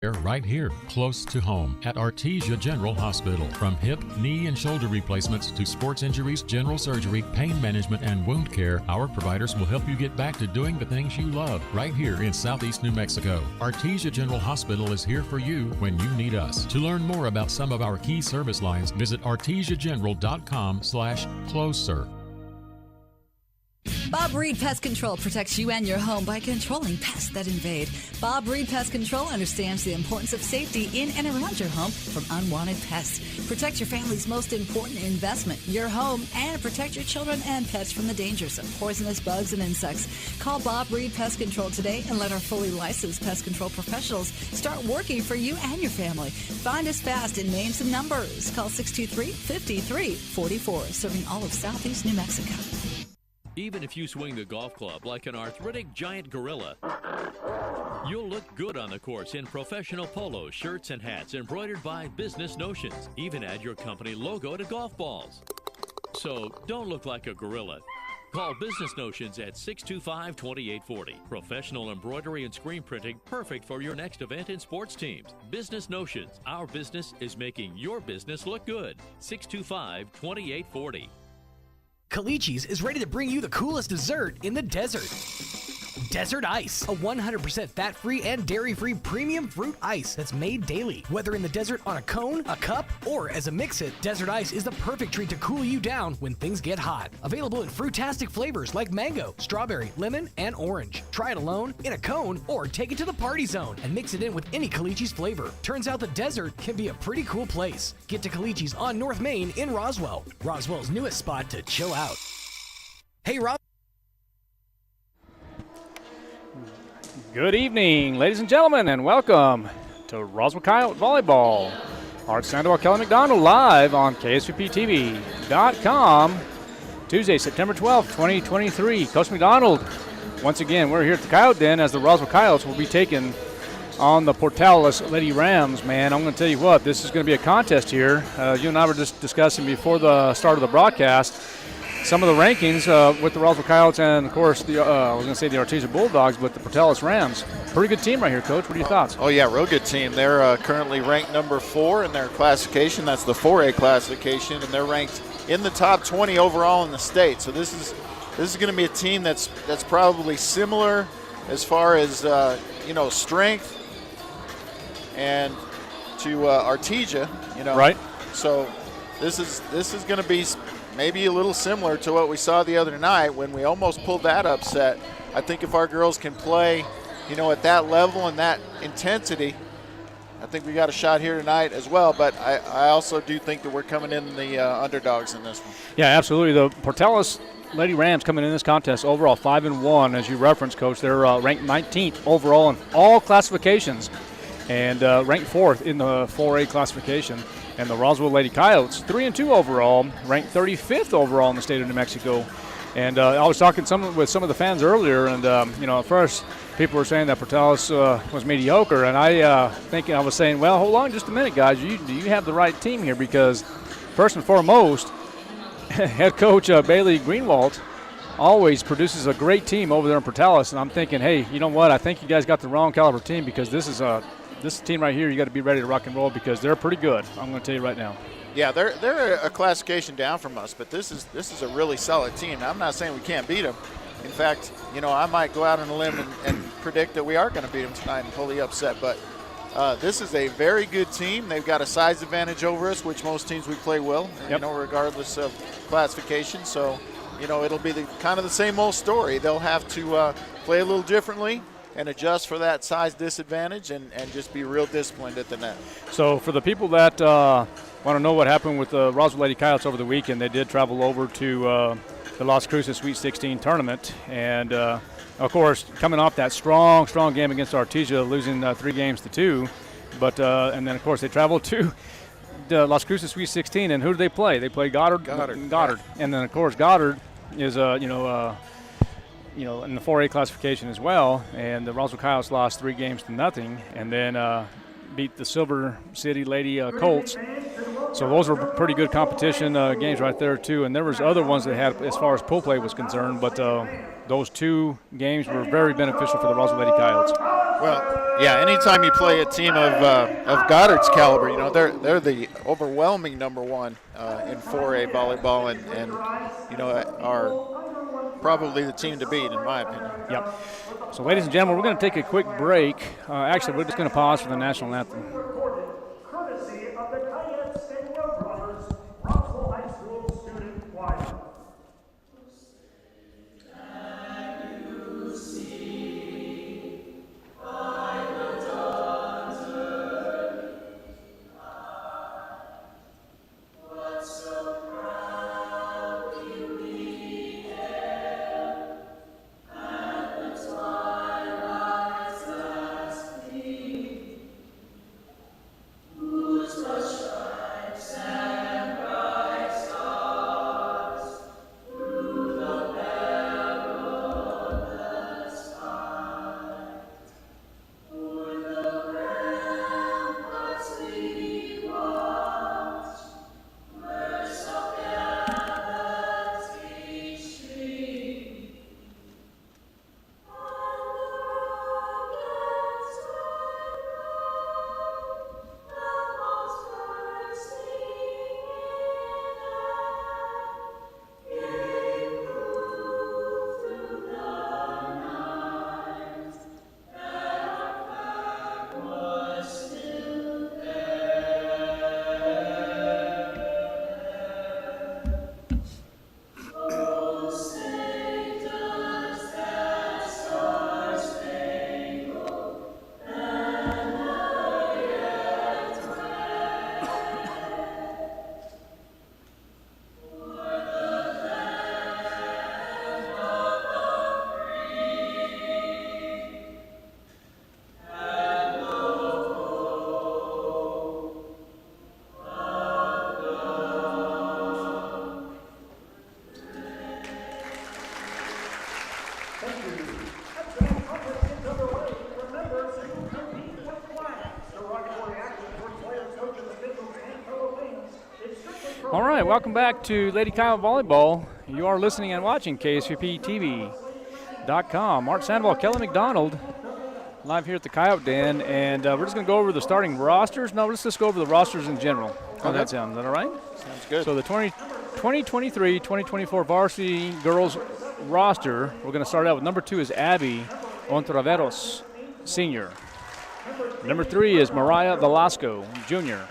Right here, close to home, at Artesia General Hospital. From hip, knee, and shoulder replacements to sports injuries, general surgery, pain management, and wound care, our providers will help you get back to doing the things you love right here in Southeast New Mexico. Artesia General Hospital is here for you when you need us. To learn more about some of our key service lines, visit artesiageneral.com/closer. Bob Reed Pest Control protects you and your home by controlling pests that invade. Bob Reed Pest Control understands the importance of safety in and around your home from unwanted pests. Protect your family's most important investment, your home, and protect your children and pets from the dangers of poisonous bugs and insects. Call Bob Reed Pest Control today and let our fully licensed pest control professionals start working for you and your family. Find us fast in names and numbers. Call 623-5344, serving all of Southeast New Mexico. Even if you swing the golf club like an arthritic giant gorilla, you'll look good on the course in professional polos, shirts, and hats embroidered by Business Notions. Even add your company logo to golf balls. So don't look like a gorilla. Call Business Notions at 625-2840. Professional embroidery and screen printing, perfect for your next event and sports teams. Business Notions. Our business is making your business look good. 625-2840. Calici's is ready to bring you the coolest dessert in the desert. Desert Ice, a 100% fat-free and dairy-free premium fruit ice that's made daily. Whether in the desert on a cone, a cup, or as a mix-it, Desert Ice is the perfect treat to cool you down when things get hot. Available in fruitastic flavors like mango, strawberry, lemon, and orange. Try it alone, in a cone, or take it to the party zone and mix it in with any Calici's flavor. Turns out the desert can be a pretty cool place. Get to Calici's on North Main in Roswell. Roswell's newest spot to chill out. Hey, Rob. Good evening, ladies and gentlemen, and welcome to Roswell Coyote Volleyball. Art Sandoval, Kelly McDonald, live on KSVPTV.com. Tuesday, September 12th, 2023. Coach McDonald, once again, we're here at the Coyote Den as the Roswell Coyotes will be taking on the Portales Lady Rams. Man, I'm going to tell you what, this is going to be a contest here. You and I were just discussing before the start of the broadcast some of the rankings with the Roswell Coyotes and, of course, I was going to say the Artesia Bulldogs, but the Portales Rams. Pretty good team right here, Coach. What are your thoughts? Oh, yeah, real good team. They're currently ranked number 4 in their classification. That's the 4A classification, and they're ranked in the top 20 overall in the state. So this is going to be a team that's probably similar as far as strength and to Artesia. Right. So this is going to be maybe a little similar to what we saw the other night when we almost pulled that upset. I think if our girls can play, at that level and that intensity, I think we got a shot here tonight as well. But I also do think that we're coming in the underdogs in this one. Yeah, absolutely. The Portales Lady Rams coming in this contest overall 5-1, as you referenced, Coach. They're ranked 19th overall in all classifications and ranked 4th in the 4A classification. And the Roswell Lady Coyotes, 3-2 overall, ranked 35th overall in the state of New Mexico. And I was talking with some of the fans earlier, and at first people were saying that Portales was mediocre, and I was saying, well, hold on just a minute, guys. Do you have the right team here? Because first and foremost, head coach Bailey Greenwald always produces a great team over there in Portales, and I'm thinking, hey, you know what? I think you guys got the wrong caliber team, because this team right here, you got to be ready to rock and roll, because they're pretty good. I'm going to tell you right now. Yeah, they're a classification down from us, but this is a really solid team. Now, I'm not saying we can't beat them. In fact, I might go out on a limb and predict that we are going to beat them tonight and pull the upset. But this is a very good team. They've got a size advantage over us, which most teams we play will, regardless of classification. So, it'll be kind of the same old story. They'll have to play a little differently and adjust for that size disadvantage and just be real disciplined at the net. So for the people that want to know what happened with the Roswell Lady Coyotes over the weekend, they did travel over to the Las Cruces Sweet 16 tournament. And, of course, coming off that strong game against Artesia, losing 3-2. But and then, of course, they traveled to the Las Cruces Sweet 16. And who do they play? They play Goddard. And then, of course, Goddard is, in the 4A classification as well, and the Roswell Coyotes lost 3-0, and then beat the Silver City Lady Colts. So those were pretty good competition games right there too. And there was other ones that had as far as pool play was concerned, but those 2 games were very beneficial for the Roswell Lady Coyotes. Well, Yeah, anytime you play a team of Goddard's caliber, they're the overwhelming number one in 4A volleyball, and are probably the team to beat, in my opinion. Yep. So, ladies and gentlemen, we're going to take a quick break. Actually, we're just going to pause for the national anthem. Courtesy of the Cayenne Senior Brothers, Roswell High School Student Choir. All right, welcome back to Lady Coyote Volleyball. You are listening and watching KSVPTV.com. Mark Sandoval, Kelly McDonald, live here at the Coyote Den, and we're just going to go over the starting rosters. No, let's just go over the rosters in general. How that sounds. Is that all right? Sounds good. So the 2023-2024 varsity girls roster, we're going to start out with number 2 is Abby Ontraveros, senior. Number 3 is Mariah Velasco, junior.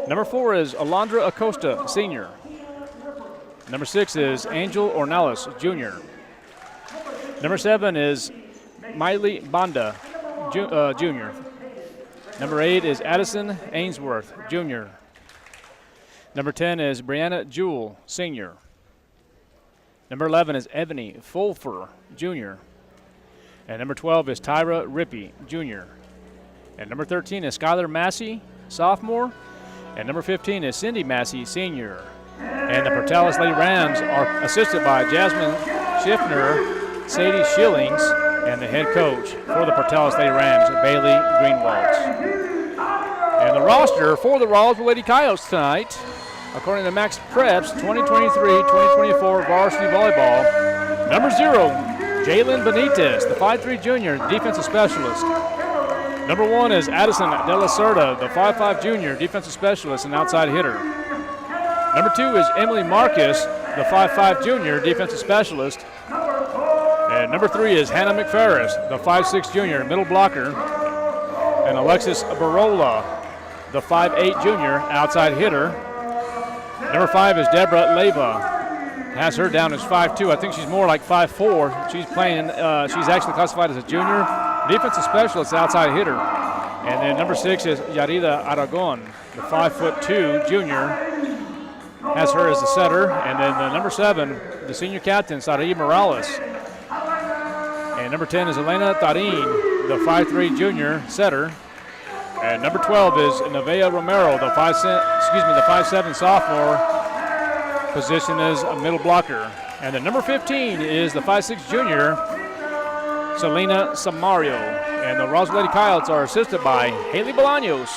Number 4 is Alondra Acosta, senior. Number 6 is Angel Ornelas, junior. Number 7 is Miley Banda, junior. Number 8 is Addison Ainsworth, junior. Number 10 is Brianna Jewell, senior. Number 11 is Ebony Fulfer, junior. And number 12 is Tyra Rippey, junior. And number 13 is Skylar Massey, sophomore. And number 15 is Cindy Massey, senior. And the Portales Lady Rams are assisted by Jasmine Schiffner, Sadie Schillings, and the head coach for the Portales Lady Rams, Bailey Greenwald. And the roster for the Roswell Lady Coyotes tonight, according to Max Preps, 2023-2024 varsity volleyball. Number 0, Jalen Benitez, the 5'3 junior, defensive specialist. Number 1 is Addison De La Cerda, the 5'5 junior, defensive specialist and outside hitter. Number 2 is Emily Marcus, the 5'5 junior, defensive specialist. And number 3 is Hannah McFerris, the 5'6 junior, middle blocker. And Alexis Barola, the 5'8 junior, outside hitter. Number 5 is Deborah Leva. Has her down as 5'2". I think she's more like 5'4". She's playing, she's actually classified as a junior. Defensive specialist, outside hitter. And then number 6 is Yarida Aragon, the 5'2" junior. Has her as the setter. And then the number 7, the senior captain, Sarai Morales. And number 10 is Elena Tarin, the 5'3 junior setter. And number 12 is Nevea Romero, the 5'7 sophomore. Position is a middle blocker. And the number 15 is the 5'6 junior, Selena Samario. And the Roswell Lady Coyotes are assisted by Haley Bolaños,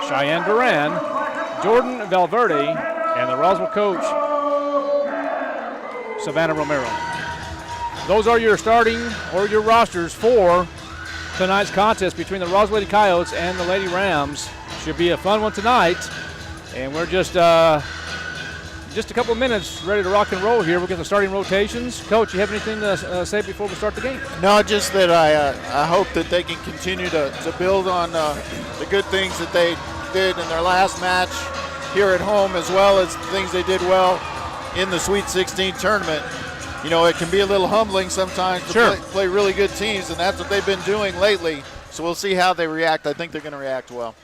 Cheyenne Duran, Jordan Valverde, and the Roswell coach, Savannah Romero. Those are your starting or your rosters for tonight's contest between the Roswell Lady Coyotes and the Lady Rams. Should be a fun one tonight. And we're just a couple of minutes ready to rock and roll here. We'll get the starting rotations. Coach, you have anything to say before we start the game? No, just that I hope that they can continue to build on the good things that they did in their last match here at home, as well as the things they did well in the Sweet 16 tournament. You know, it can be a little humbling sometimes to play really good teams, and that's what they've been doing lately. So we'll see how they react. I think they're going to react well.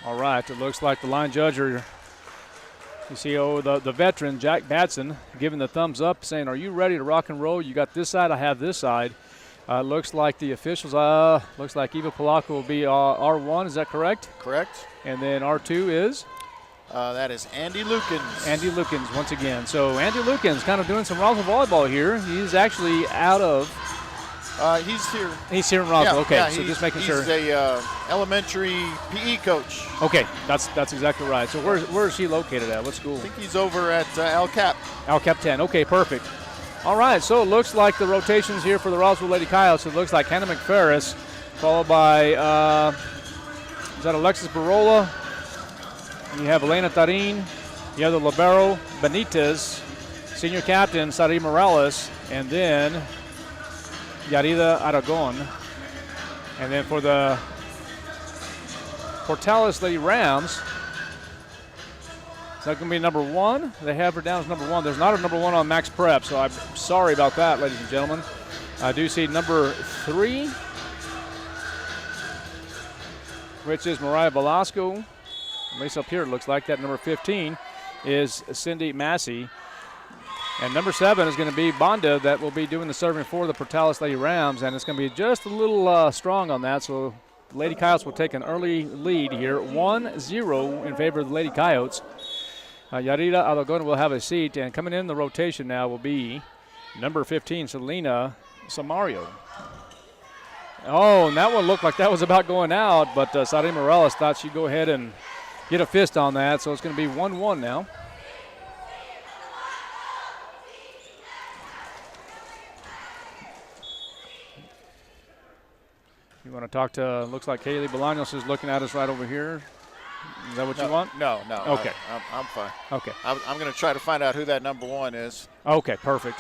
All right, it looks like the line judge, you see, the veteran, Jack Batson, giving the thumbs up, saying, are you ready to rock and roll? You got this side, I have this side. Looks like the officials, looks like Eva Polacco will be R1, is that correct? Correct. And then R2 is? That is Andy Lukens. Andy Lukens once again. So Andy Lukens kind of doing some Roswell volleyball here. He's actually out of. He's here. He's here in Roswell. Yeah, okay, yeah, so just making sure. He's a elementary PE coach. Okay, that's exactly right. So where is he located at? What school? I think he's over at Al-Cap. Al-Cap 10. Okay, perfect. All right, so it looks like the rotations here for the Roswell Lady Coyotes. It looks like Hannah McFerris, followed by is that Alexis Barola? You have Elena Tarin, you have the libero Benitez, senior captain Sari Morales, and then Yarida Aragon. And then for the Portales Lady Rams, is that going to be number 1? They have her down as number 1. There's not a number 1 on Max Prep, so I'm sorry about that, ladies and gentlemen. I do see number 3, which is Mariah Velasco. At least up here it looks like that. Number 15 is Cindy Massey. And number 7 is going to be Bonda, that will be doing the serving for the Portales Lady Rams, and it's going to be just a little strong on that, so the Lady Coyotes will take an early lead here, 1-0 in favor of the Lady Coyotes. Yarida Aragon will have a seat, and coming in the rotation now will be number 15, Selena Samario. Oh, and that one looked like that was about going out, but Sari Morales thought she'd go ahead and get a fist on that, so it's going to be 1-1 now. You want to talk to, looks like Kaylee Bolaños is looking at us right over here. Is that what you want? No. Okay. I'm fine. Okay. I'm going to try to find out who that number 1 is. Okay, perfect.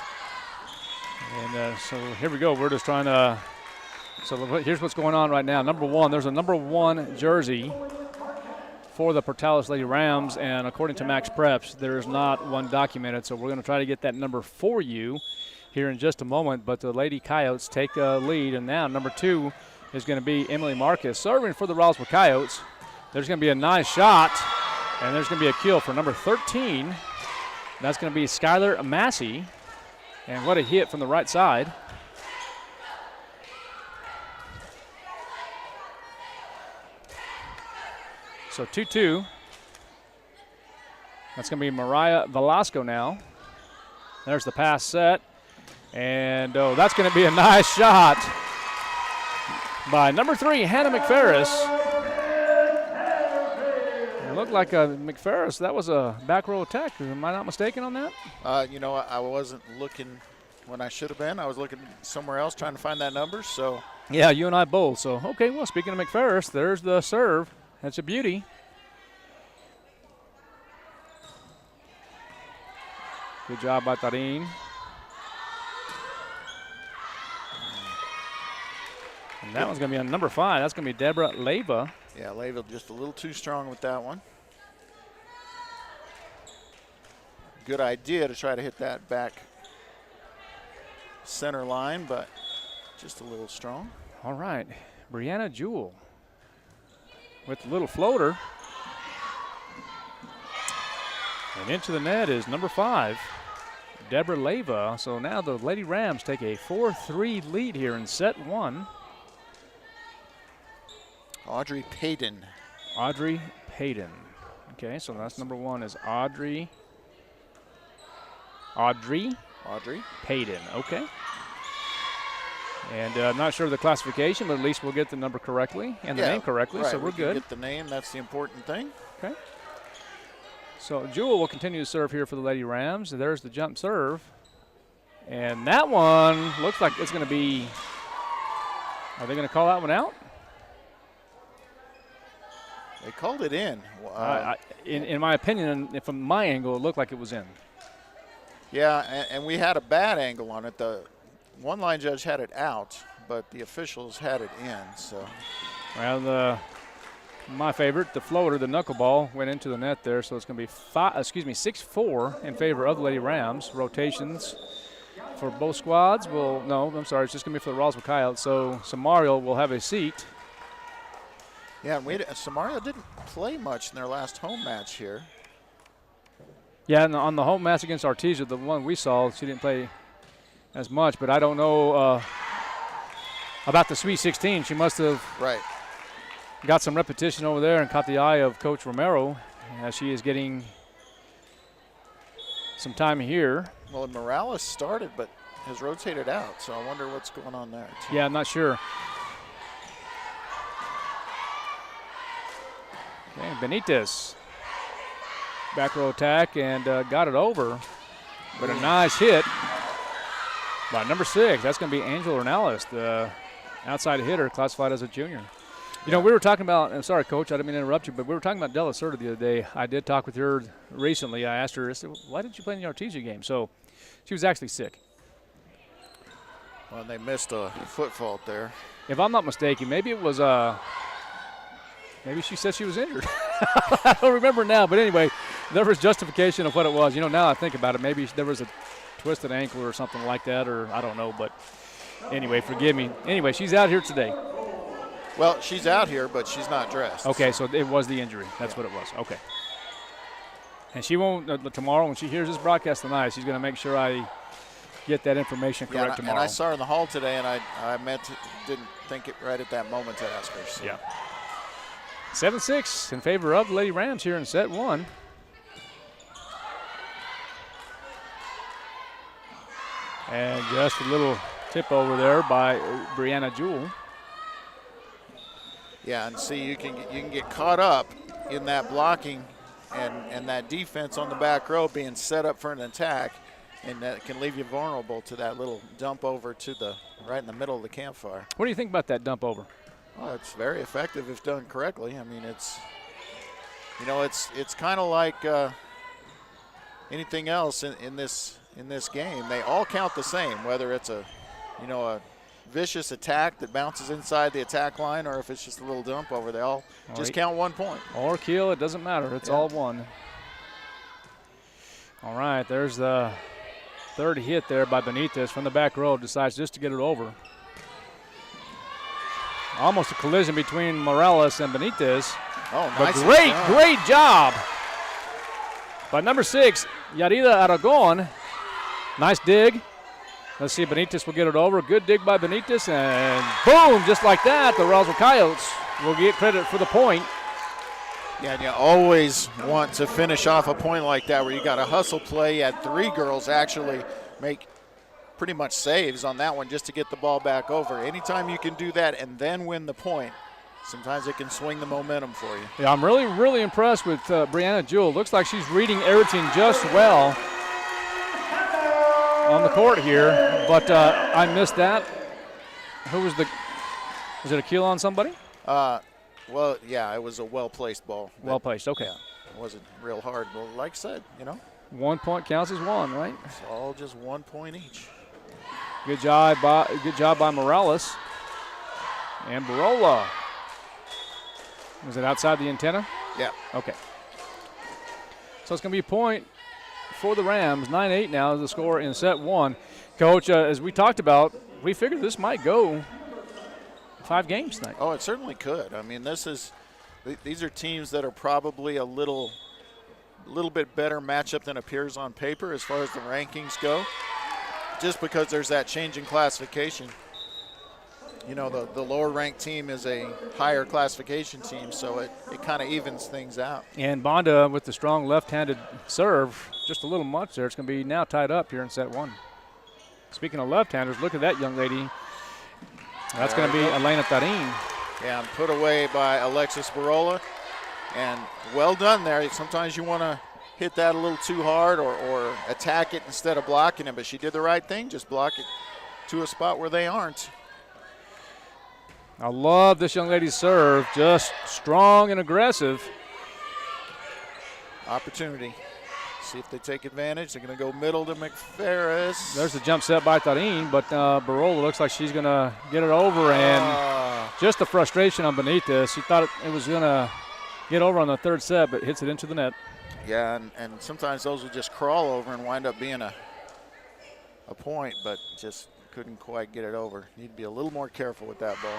And so here we go. We're just trying to, so here's what's going on right now. Number 1, there's a number 1 jersey for the Portales Lady Rams, and according to Max Preps, there is not one documented, so we're going to try to get that number for you here in just a moment, but the Lady Coyotes take a lead, and now number 2 is going to be Emily Marcus. Serving for the Roswell Coyotes, there's going to be a nice shot, and there's going to be a kill for number 13. That's going to be Skylar Massey, and what a hit from the right side. So 2-2. That's going to be Mariah Velasco now. There's the pass set. And that's going to be a nice shot by number 3, Hannah McFerris. It looked like McFerris, that was a back row attack. Am I not mistaken on that? I wasn't looking when I should have been. I was looking somewhere else trying to find that number. So yeah, you and I both. So, okay, well, speaking of McFerris, there's the serve. That's a beauty. Good job by Tarin. And that one's going to be on number 5. That's going to be Deborah Leyva. Yeah, Leyva just a little too strong with that one. Good idea to try to hit that back center line, but just a little strong. All right, Brianna Jewell with the little floater. And into the net is number 5, Deborah Leyva. So now the Lady Rams take a 4-3 lead here in set 1. Audrey Payton. Audrey Payton. Okay, so that's number 1 is Audrey Payton. Okay. And I'm not sure of the classification, but at least we'll get the number correctly and the name correctly, right. So we're good. Get the name, that's the important thing. Okay. So Jewell will continue to serve here for the Lady Rams. There's the jump serve. And that one looks like it's going to be Are they going to call that one out? They called it in. In my opinion, and from my angle, it looked like it was in. Yeah, and we had a bad angle on it. The one line judge had it out, but the officials had it in. So, well, my favorite, the floater, the knuckleball, went into the net there, so it's going to be 6-4 in favor of the Lady Rams. Rotations for both squads. It's just going to be for the Roswell Coyotes. So Samario will have a seat. Yeah, and Samario didn't play much in their last home match here. Yeah, and on the home match against Artesia, the one we saw, she didn't play as much, but I don't know about the Sweet 16. She must have got some repetition over there and caught the eye of Coach Romero as she is getting some time here. Well, Morales started but has rotated out, so I wonder what's going on there, too. Yeah, I'm not sure. Okay, Benitez. Back row attack and got it over. But a nice hit by number 6. That's going to be Angela Ornelas, the outside hitter classified as a junior. You know, we were talking about, I'm sorry, Coach, I didn't mean to interrupt you, but we were talking about Della Cerda the other day. I did talk with her recently. I asked her, I said, why didn't you play in the Artesia game? So she was actually sick. Well, they missed a foot fault there. If I'm not mistaken, maybe it was maybe she said she was injured. I don't remember now, but anyway, there was justification of what it was. You know, now I think about it, maybe there was a twisted ankle or something like that, or I don't know. But anyway, forgive me. Anyway, she's out here today. Well, she's out here, but she's not dressed. Okay, so it was the injury. That's what it was. Okay. And she won't, tomorrow when she hears this broadcast tonight, she's going to make sure I get that information correct tomorrow. And I saw her in the hall today, and I didn't think it right at that moment to ask her. So. Yeah. 7-6 in favor of the Lady Rams here in set 1. And just a little tip over there by Brianna Jewell. Yeah, and see, you can get caught up in that blocking and that defense on the back row being set up for an attack, and that can leave you vulnerable to that little dump over to the right in the middle of the campfire. What do you think about that dump over? Oh, it's very effective if done correctly. I mean, it's kind of like anything else in this game. They all count the same, whether it's a vicious attack that bounces inside the attack line, or if it's just a little dump over. They all just count 1 point. Or kill, it doesn't matter. It's all one. All right, there's the third hit there by Benitez from the back row. Decides just to get it over. Almost a collision between Morales and Benitez. Oh, but nice. Great job by number 6, Yarida Aragon. Nice dig. Let's see, Benitez will get it over. Good dig by Benitez, and boom, just like that, the Roswell Coyotes will get credit for the point. Yeah, and you always want to finish off a point like that where you got a hustle play. You had 3 girls actually make pretty much saves on that one just to get the ball back over. Anytime you can do that and then win the point, sometimes it can swing the momentum for you. Yeah, I'm really, really impressed with Brianna Jewell. Looks like she's reading everything just well on the court here, but I missed that. Was it a kill on somebody? Well, yeah, it was a well-placed ball. Well placed, okay. Yeah, it wasn't real hard. Well, like I said, 1 point counts as 1, right? It's all just 1 point each. Good job by Morales. And Barola. Was it outside the antenna? Yeah. Okay. So it's going to be a point for the Rams. 9-8 now is the score in set 1. Coach, as we talked about, we figured this might go 5 games tonight. Oh, it certainly could. I mean, these are teams that are probably a little bit better matchup than appears on paper as far as the rankings go, just because there's that change in classification. The lower ranked team is a higher classification team, so it kind of evens things out. And Bonda with the strong left-handed serve, just a little much there. It's going to be now tied up here in set 1. Speaking of left-handers, look at that young lady. That's going to be Elena Tarin. Yeah, and put away by Alexis Barola. And well done there. Sometimes you want to hit that a little too hard or attack it instead of blocking it, but she did the right thing, just block it to a spot where they aren't. I love this young lady's serve, just strong and aggressive. Opportunity. See if they take advantage. They're going to go middle to McFerris. There's the jump set by Tarin, but Barola looks like she's going to get it over, and just the frustration on Benitez. She thought it was going to get over on the third set, but hits it into the net. Yeah, and sometimes those will just crawl over and wind up being a point, but just couldn't quite get it over. Need to be a little more careful with that ball.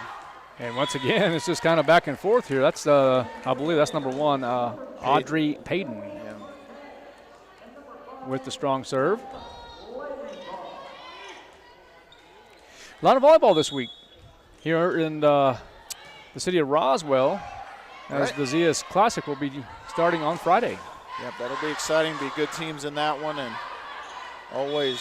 And once again, it's just kind of back and forth here. That's, I believe that's number 1, Audrey Payton. Yeah. With the strong serve. A lot of volleyball this week here in the city of Roswell, as the Zia's Classic will be starting on Friday. Yep, that'll be exciting. Be good teams in that one, and always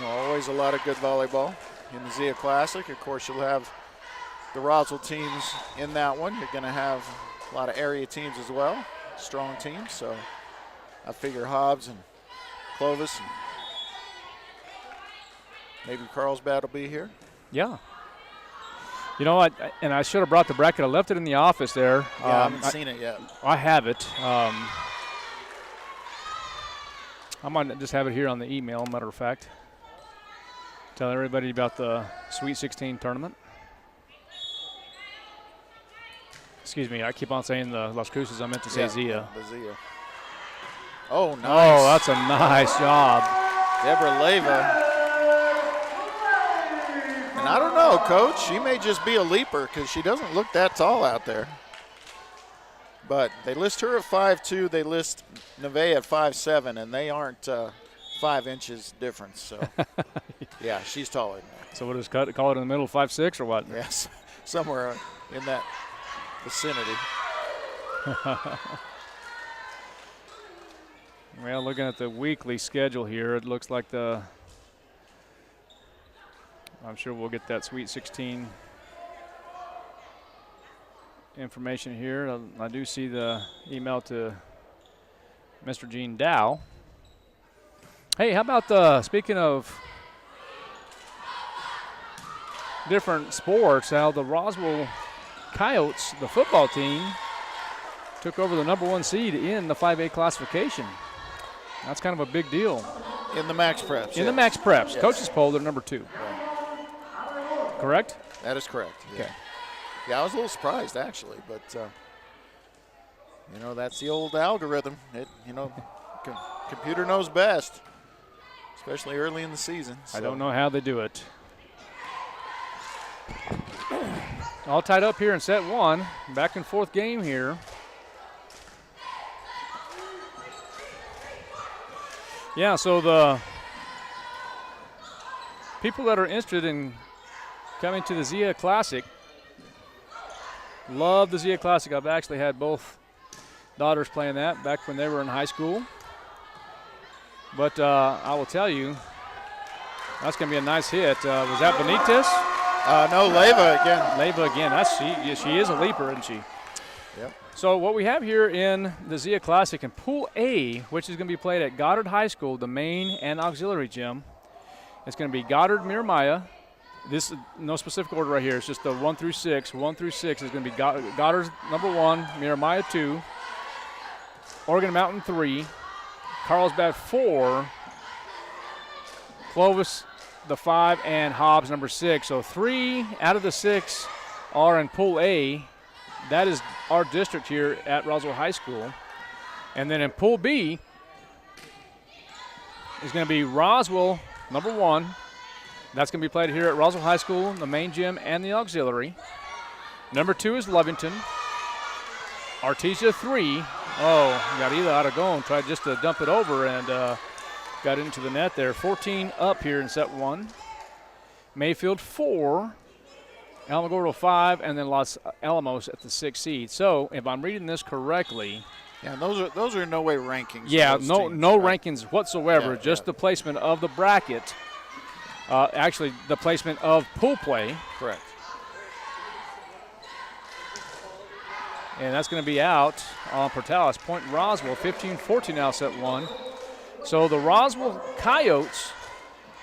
a lot of good volleyball in the Zia Classic. Of course, you'll have the Roswell teams in that one. You're going to have a lot of area teams as well, strong teams. So I figure Hobbs and Clovis and maybe Carlsbad will be here. Yeah. You know, I should have brought the bracket. I left it in the office there. Yeah, I haven't seen it yet. I have it. I might just have it here on the email, matter of fact. Tell everybody about the Sweet 16 tournament. Excuse me, I keep on saying the Las Cruces. I meant to say Zia. The Zia. Oh, nice. Oh, that's a nice job. Deborah Leyva. And I don't know, Coach. She may just be a leaper because she doesn't look that tall out there. But they list her at 5'2". They list Nevaeh at 5'7", and they aren't 5 inches difference. So, yeah, she's taller than that. So we'll just call it in the middle, 5'6", or what? Yes, somewhere in that vicinity. Well, looking at the weekly schedule here, it looks like I'm sure we'll get that Sweet 16 information here. I do see the email to Mr. Gene Dow. Hey, how about speaking of different sports, how the Roswell Coyotes, the football team, took over the number 1 seed in the 5A classification. That's kind of a big deal. In the Max Preps. In the Max Preps. Yes. Coaches poll, they're number 2. Right. Correct? That is correct. Okay. Yeah, I was a little surprised, actually, but, that's the old algorithm. Computer knows best, especially early in the season. So. I don't know how they do it. All tied up here in set 1. Back and forth game here. Yeah, so the people that are interested in coming to the Zia Classic love the Zia Classic. I've actually had both daughters playing that back when they were in high school. But I will tell you, that's going to be a nice hit. Was that Benitez? No, Leyva again. Leyva again. She is a leaper, isn't she? Yep. So what we have here in the Zia Classic in Pool A, which is going to be played at Goddard High School, the main and auxiliary gym. It's going to be Goddard, Miramaya. This is no specific order right here. It's just the 1 through 6. 1 through 6 is going to be Goddard's number 1, Miramaya 2, Oregon Mountain 3, Carlsbad 4, Clovis the 5, and Hobbs number 6. So 3 out of the 6 are in Pool A. That is our district here at Roswell High School. And then in Pool B is going to be Roswell number 1. That's going to be played here at Roswell High School, the main gym and the auxiliary. Number 2 is Lovington. Artesia 3. Oh, Garida Aragon tried just to dump it over and got into the net there. 14 up here in set 1. Mayfield 4. Alamogordo 5, and then Los Alamos at the 6th seed. So, if I'm reading this correctly, yeah, those are no way rankings. Yeah, no right? rankings whatsoever. Just the placement of the bracket. Actually, the placement of pool play. Correct. And that's going to be out on Portales. Point Roswell, 15-14 now, set 1. So the Roswell Coyotes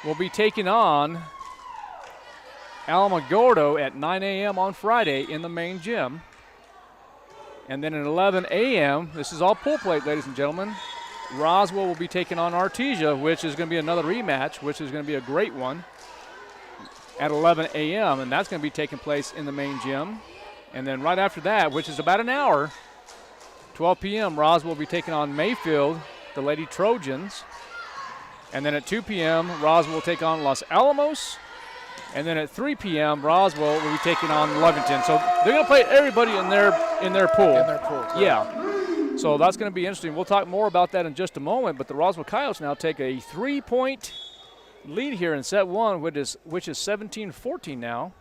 will be taking on Alamogordo at 9 a.m. on Friday in the main gym. And then at 11 a.m., this is all pool plate, ladies and gentlemen, Roswell will be taking on Artesia, which is going to be another rematch, which is going to be a great one, at 11 a.m., and that's going to be taking place in the main gym. And then right after that, which is about an hour, 12 p.m., Roswell will be taking on Mayfield, the Lady Trojans. And then at 2 p.m., Roswell will take on Los Alamos. And then at 3 p.m., Roswell will be taking on Lovington. So they're going to play everybody in their pool. In their pool, correct. Yeah. So that's going to be interesting. We'll talk more about that in just a moment. But the Roswell Coyotes now take a 3-point lead here in set one, which is 17-14 now.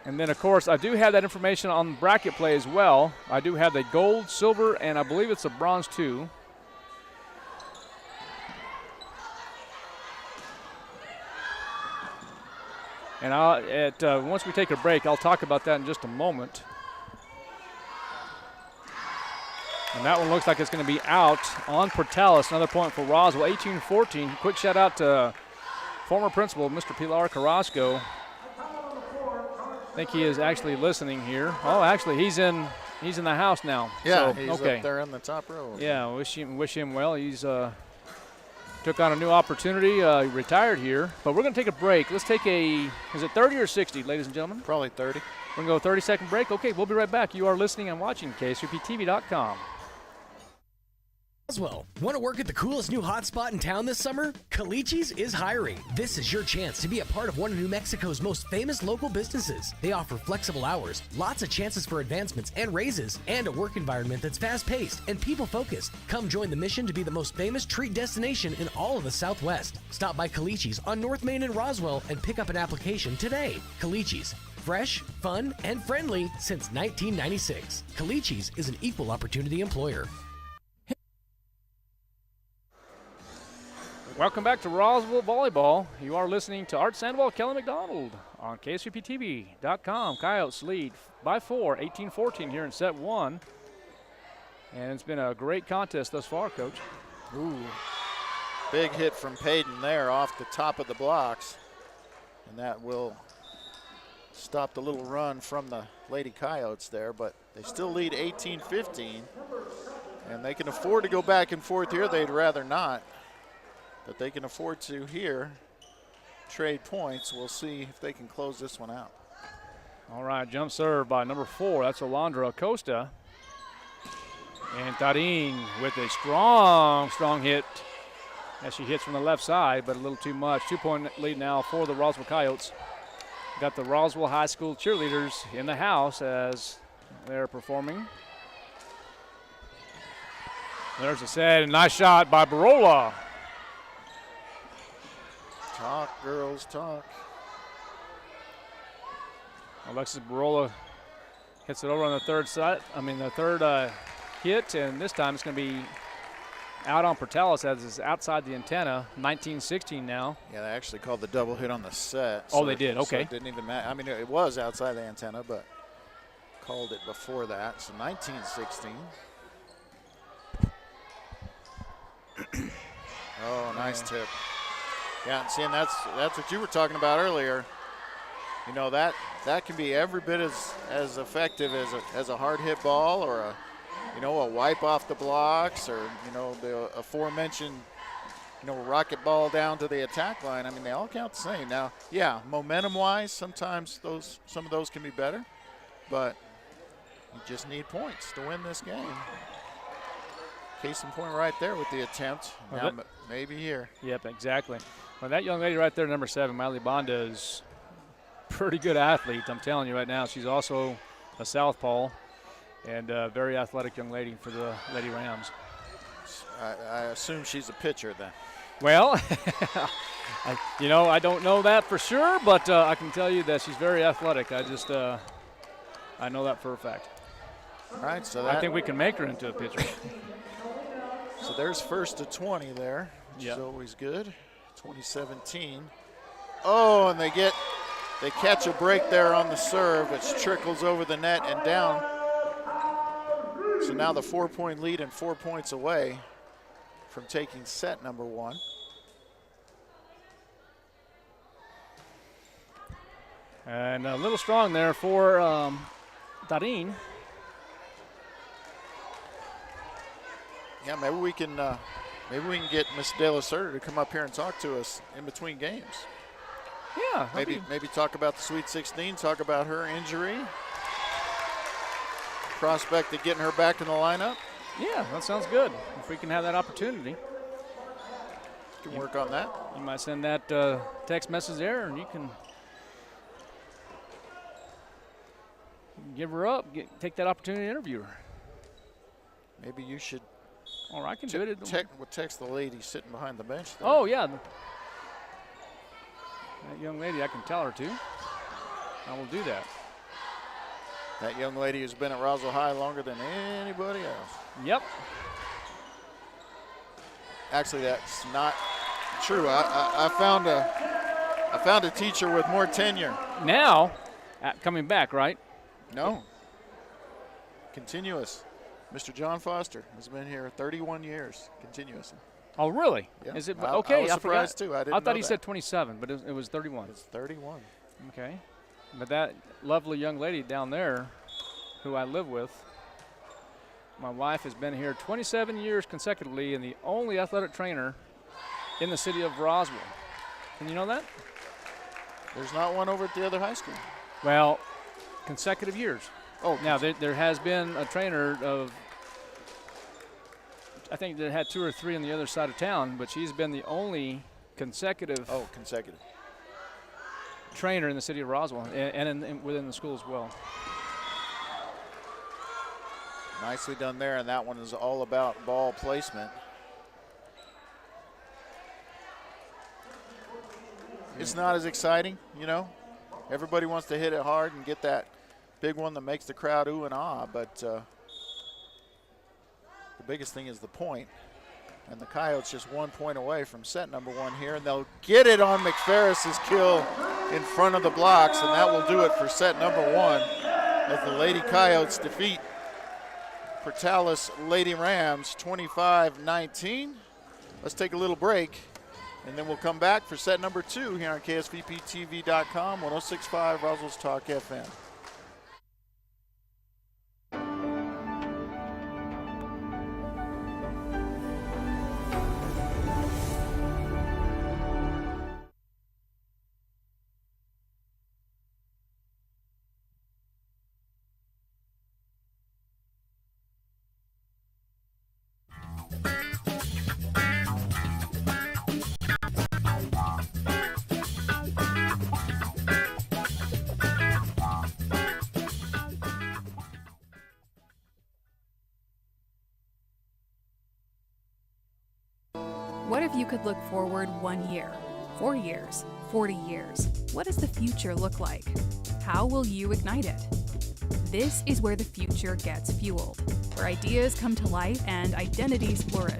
And then, of course, I do have that information on bracket play as well. I do have the gold, silver, and I believe it's a bronze too. And once we take a break, I'll talk about that in just a moment. And that one looks like it's going to be out on Portales. Another point for Roswell, 18-14. Quick shout out to former principal, Mr. Pilar Carrasco. I think he is actually listening here. Oh, actually, he's in the house now. Yeah, so, he's okay. up there in the top row. Yeah, wish him well. He's took on a new opportunity, retired here. But we're going to take a break. Let's take is it 30 or 60, ladies and gentlemen? Probably 30. We're going to go 30-second break. Okay, we'll be right back. You are listening and watching KSUPTV.com. Roswell, want to work at the coolest new hotspot in town this summer? Caliche is hiring. This is your chance to be a part of one of New Mexico's most famous local businesses. They offer flexible hours, lots of chances for advancements and raises, and a work environment that's fast-paced and people-focused. Come join the mission to be the most famous treat destination in all of the Southwest. Stop by Caliche's on North Main in Roswell and pick up an application today. Caliche's. Fresh, fun, and friendly since 1996. Caliche's is an equal opportunity employer. Welcome back to Roswell Volleyball. You are listening to Art Sandoval, Kelly McDonald on KSUPTV.com. Coyotes lead by 4, 18-14 here in set one. And it's been a great contest thus far, Coach. Ooh, big hit from Payton there off the top of the blocks. And that will stop the little run from the Lady Coyotes there, but they still lead 18-15. And they can afford to go back and forth here. They'd rather not. But they can afford to here trade points. We'll see if they can close this one out. All right, jump serve by number 4. That's Alondra Acosta. And Tarin with a strong hit as she hits from the left side, but a little too much. 2-point lead now for the Roswell Coyotes. Got the Roswell High School cheerleaders in the house as they're performing. There's a set, and nice shot by Barola. Talk, girls, talk. Alexis Barola hits it over on the third hit, and this time it's going to be out on Portales as it's outside the antenna. 19-16 now. Yeah, they actually called the double hit on the set. Oh, they did, okay. So it didn't even matter. I mean, it was outside the antenna, but called it before that. So 19-16. Oh, nice tip. Yeah, and seeing that's what you were talking about earlier. You know, that can be every bit as effective as a hard hit ball or a wipe off the blocks or the aforementioned rocket ball down to the attack line. I mean, they all count the same. Now, yeah, momentum wise, sometimes some of those can be better, but you just need points to win this game. Case in point right there with the attempt. Now maybe here. Yep, exactly. Well, that young lady right there, number 7, Miley Bonda, is pretty good athlete. I'm telling you right now. She's also a southpaw and a very athletic young lady for the Lady Rams. I assume she's a pitcher then. Well, I don't know that for sure, but I can tell you that she's very athletic. I know that for a fact. All right, so I think we can make her into a pitcher. So there's first to 20 there, which is always good. 2017. Oh, and they catch a break there on the serve, which trickles over the net and down. So now the 4-point lead and 4 points away from taking set number 1. And a little strong there for Darin. Yeah, maybe we can get Miss De La Cerda to come up here and talk to us in between games. Yeah. Maybe talk about the Sweet 16, talk about her injury, prospect of getting her back in the lineup. Yeah, that sounds good. If we can have that opportunity. Can work on that. You might send that text message there, and you can give her up, take that opportunity to interview her. Maybe you should. Or I can do it. We'll text the lady sitting behind the bench there. Oh, yeah. That young lady, I can tell her to. I will do that. That young lady has been at Roswell High longer than anybody else. Yep. Actually, that's not true. I found a teacher with more tenure. Now, coming back, right? No. Continuous. Mr. John Foster has been here 31 years, continuously. Oh, really? Yeah. Is it I okay? was surprised too. I thought he said 27, but it was 31. It's 31. Okay. But that lovely young lady down there, who I live with, my wife has been here 27 years consecutively and the only athletic trainer in the city of Roswell. Can you know that? There's not one over at the other high school. Well, consecutive years. Oh, now there has been a trainer of, I think that had 2 or 3 on the other side of town, but she's been the only consecutive. Oh, consecutive. Trainer in the city of Roswell and within the school as well. Nicely done there, and that one is all about ball placement. It's not as exciting, you know. Everybody wants to hit it hard and get that big one that makes the crowd ooh and ah, but the biggest thing is the point. And the Coyotes just 1 point away from set number 1 here, and they'll get it on McFerris's kill in front of the blocks, and that will do it for set number 1 as the Lady Coyotes defeat Portales Lady Rams 25-19. Let's take a little break, and then we'll come back for set number 2 here on KSVPTV.com, 106.5 Roswell's Talk FM. What if you could look forward 1 year, 4 years, 40 years? What does the future look like? How will you ignite it? This is where the future gets fueled, where ideas come to life and identities flourish.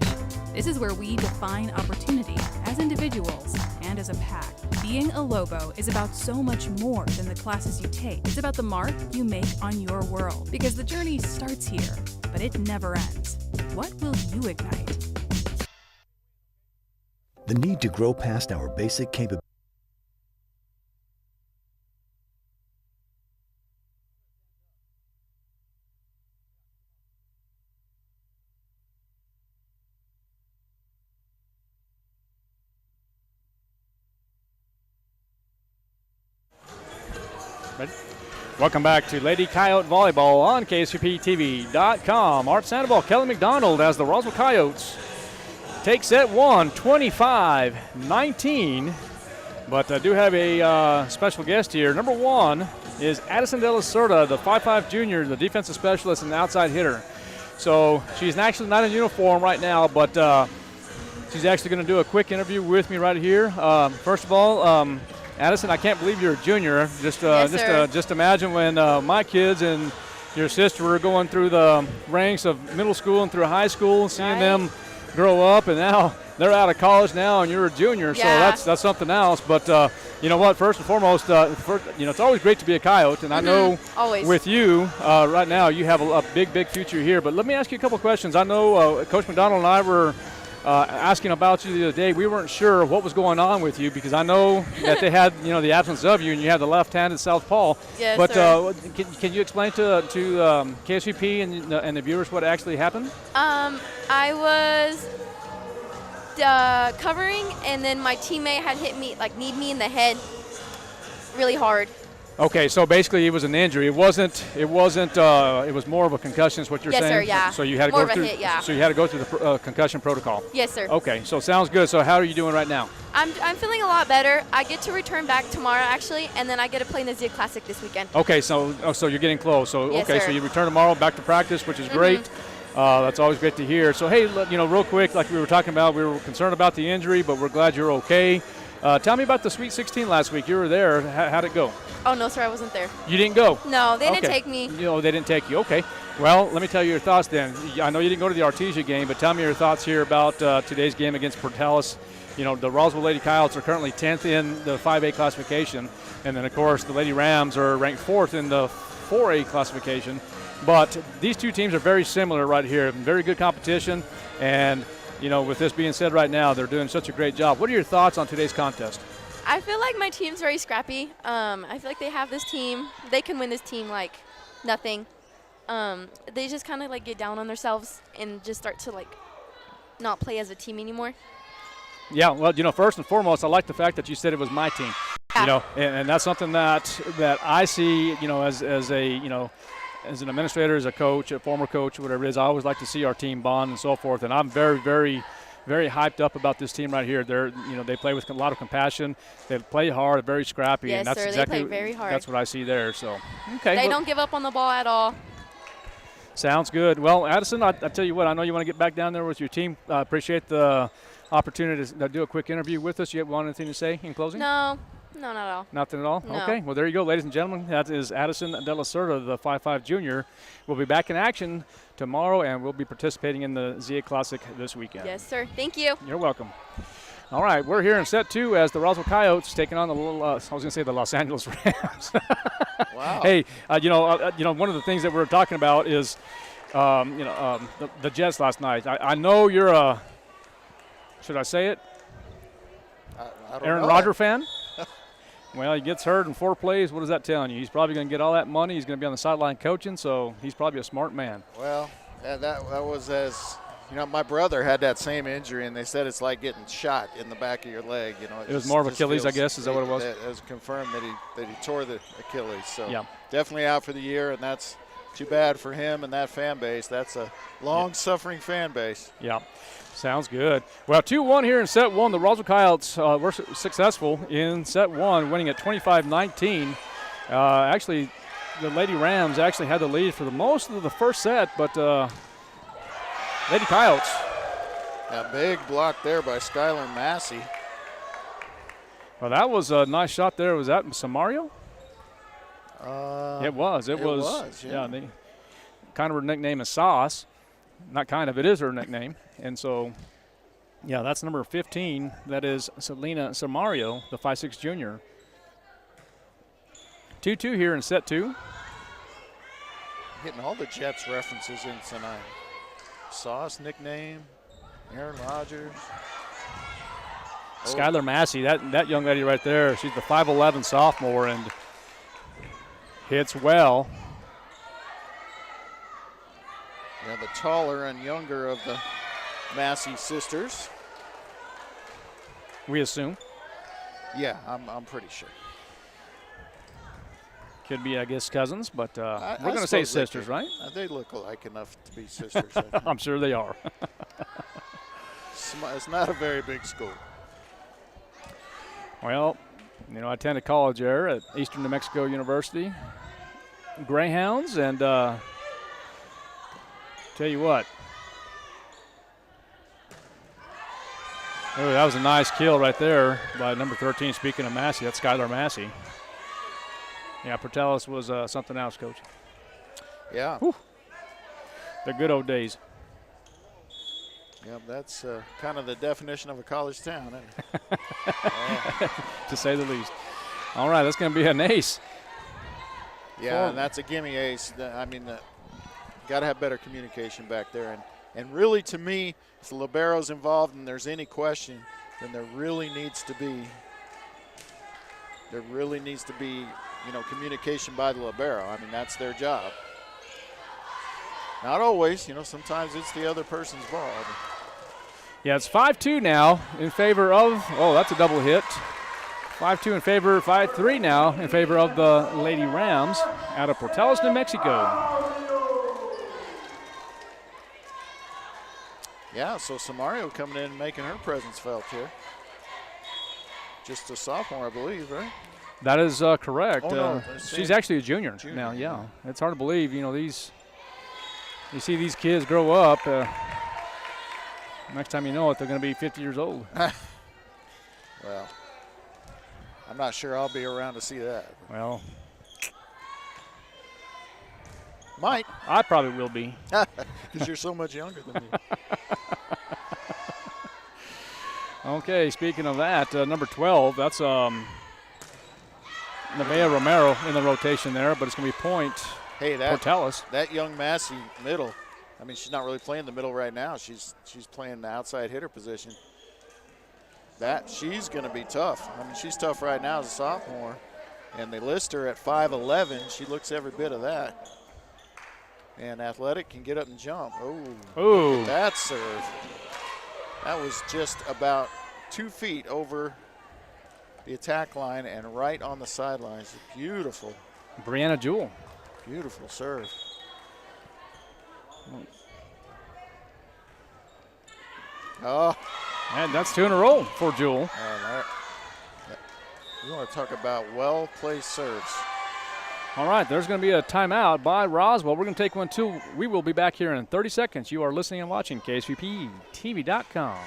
This is where we define opportunity as individuals and as a pack. Being a Lobo is about so much more than the classes you take. It's about the mark you make on your world, because the journey starts here, but it never ends. What will you ignite? The need to grow past our basic capabilities. Welcome back to Lady Coyote Volleyball on KSVPTV.com. Art Sandoval, Kelly McDonald as the Roswell Coyotes take set 1, 25-19. But I do have a special guest here. Number 1 is Addison De La Cerda, the 5'5 junior, the defensive specialist and outside hitter. So she's actually not in uniform right now, but she's actually going to do a quick interview with me right here. First of all, Addison, I can't believe you're a junior. Just imagine when my kids and your sister were going through the ranks of middle school and through high school, seeing them grow up, and now they're out of college now, and you're a junior. Yeah. So that's something else. But you know what? First and foremost, it's always great to be a Coyote, and I know with you right now you have a big future here. But let me ask you a couple questions. I know Coach McDonald and I were asking about you the other day. We weren't sure what was going on with you because I know that they had, the absence of you, and you had the left-handed southpaw. Yes, but sir. Can you explain to KSVP and the viewers what actually happened? I was covering, and then my teammate had hit me, kneed me in the head really hard. Okay, so basically it was an injury. It was more of a concussion is what you're saying? Yes, sir, yeah. So you had to More go of a through hit, yeah. So you had to go through the concussion protocol. Yes, sir. Okay, so sounds good. So how are you doing right now? I'm feeling a lot better. I get to return back tomorrow, actually, and then I get to play in the Zia Classic this weekend. Okay, so you're getting close. So Yes, okay, sir. so you return tomorrow, back to practice, which is great. That's always great to hear. So hey, real quick, like we were talking about, we were concerned about the injury, but we're glad you're okay. Tell me about the Sweet 16 last week. You were there. How'd it go? Oh, no, sir, I wasn't there. You didn't go? No, they didn't Okay. take me. They didn't take you. Okay. Well, let me tell you your thoughts then. I know you didn't go to the Artesia game, but tell me your thoughts here about today's game against Portales. The Roswell Lady Coyotes are currently 10th in the 5A classification, and then, of course, the Lady Rams are ranked 4th in the 4A classification. But these two teams are very similar right here. Very good competition, and, with this being said right now, they're doing such a great job. What are your thoughts on today's contest? I feel like my team's very scrappy. I feel like they have this team. They can win this team like nothing. They just kind of get down on themselves and just start to not play as a team anymore. Yeah, well, first and foremost, I like the fact that you said it was my team. Yeah. And that's something that I see, as an administrator, as a coach, a former coach, whatever it is. I always like to see our team bond and so forth. And I'm very, very, very hyped up about this team right here. They play with a lot of compassion. They play hard, very scrappy. Yes, and that's sir, exactly, they play very hard. That's what I see there. So, okay. They don't give up on the ball at all. Sounds good. Well, Addison, I tell you what, I know you want to get back down there with your team. I appreciate the opportunity to do a quick interview with us. You want anything to say in closing? No, not at all. Nothing at all? No. Okay. Well, there you go, ladies and gentlemen. That is Addison De La Cerda, the 5'5 junior. We'll be back in action tomorrow, and we'll be participating in the Zia Classic this weekend. Yes, sir. Thank you. You're welcome. All right, we're here in set 2 as the Roswell Coyotes taking on the the Los Angeles Rams. Wow. Hey, one of the things that we're talking about is, the Jets last night. I know you're a, should I say it? I don't Aaron know. Rodgers fan? Well, he gets hurt in 4 plays. What is that telling you? He's probably going to get all that money. He's going to be on the sideline coaching, so he's probably a smart man. Well, that was my brother had that same injury, and they said it's like getting shot in the back of your leg. It was more of Achilles, I guess. Is that what it was? It was confirmed that he tore the Achilles. So yeah, definitely out for the year, and that's too bad for him and that fan base. That's a long-suffering fan base. Yeah. Sounds good. Well, 2-1 here in set 1. The Roswell Coyotes were successful in set 1, winning at 25-19. Actually, the Lady Rams actually had the lead for the most of the first set, but Lady Coyotes. A big block there by Skylar Massey. Well, that was a nice shot there. Was that Samario? It was. Yeah. They kind of her nickname is Sauce. Not kind of. It is her nickname. And so, yeah, that's number 15. That is Selena Samario, the 5'6 junior. 2-2 here in set 2. Getting all the Jets references in tonight. Sauce nickname, Aaron Rodgers. Skylar Massey, that young lady right there, she's the 5'11 sophomore and hits well. Yeah, the taller and younger of the Massey sisters. We assume. Yeah, I'm pretty sure. Could be, I guess, cousins, but we're going to suppose say sisters, right? They look alike enough to be sisters. I'm sure they are. It's not a very big school. Well, I attended college there at Eastern New Mexico University. Greyhounds, and tell you what. Oh, that was a nice kill right there by number 13. Speaking of Massey, that's Skylar Massey. Yeah, Portales was something else, Coach. Yeah. Whew. The good old days. Yeah, that's kind of the definition of a college town, isn't it? To say the least. All right, that's going to be an ace. Yeah, and that's a gimme ace. I mean, got to have better communication back there. And And really, to me, if the libero's involved and there's any question, then there really needs to be, communication by the libero. I mean, that's their job. Not always, sometimes it's the other person's ball. Yeah, it's 5-2 now in favor of, that's a double hit. 5-2 in favor, 5-3 now in favor of the Lady Rams out of Portales, New Mexico. Yeah, so Samario coming in and making her presence felt here. Just a sophomore, I believe, right? That is correct. No, she's actually a junior now, yeah. It's hard to believe, you see these kids grow up. Next time you know it, they're going to be 50 years old. Well, I'm not sure I'll be around to see that. Well, might. I probably will be. Because you're so much younger than me. Okay, speaking of that, number 12, that's Nevaeh Romero in the rotation there, but it's going to be point Portales. That young Massey middle, I mean, she's not really playing the middle right now. She's playing the outside hitter position. She's going to be tough. I mean, she's tough right now as a sophomore, and they list her at 5'11". She looks every bit of that. And athletic, can get up and jump. Look at that serve. That was just about 2 feet over the attack line and right on the sidelines. Beautiful. Brianna Jewell. Beautiful serve. Oh. And that's 2 in a row for Jewell. You want to talk about well-placed serves. All right, there's going to be a timeout by Roswell. We're going to take one, too. We will be back here in 30 seconds. You are listening and watching KSVPTV.com.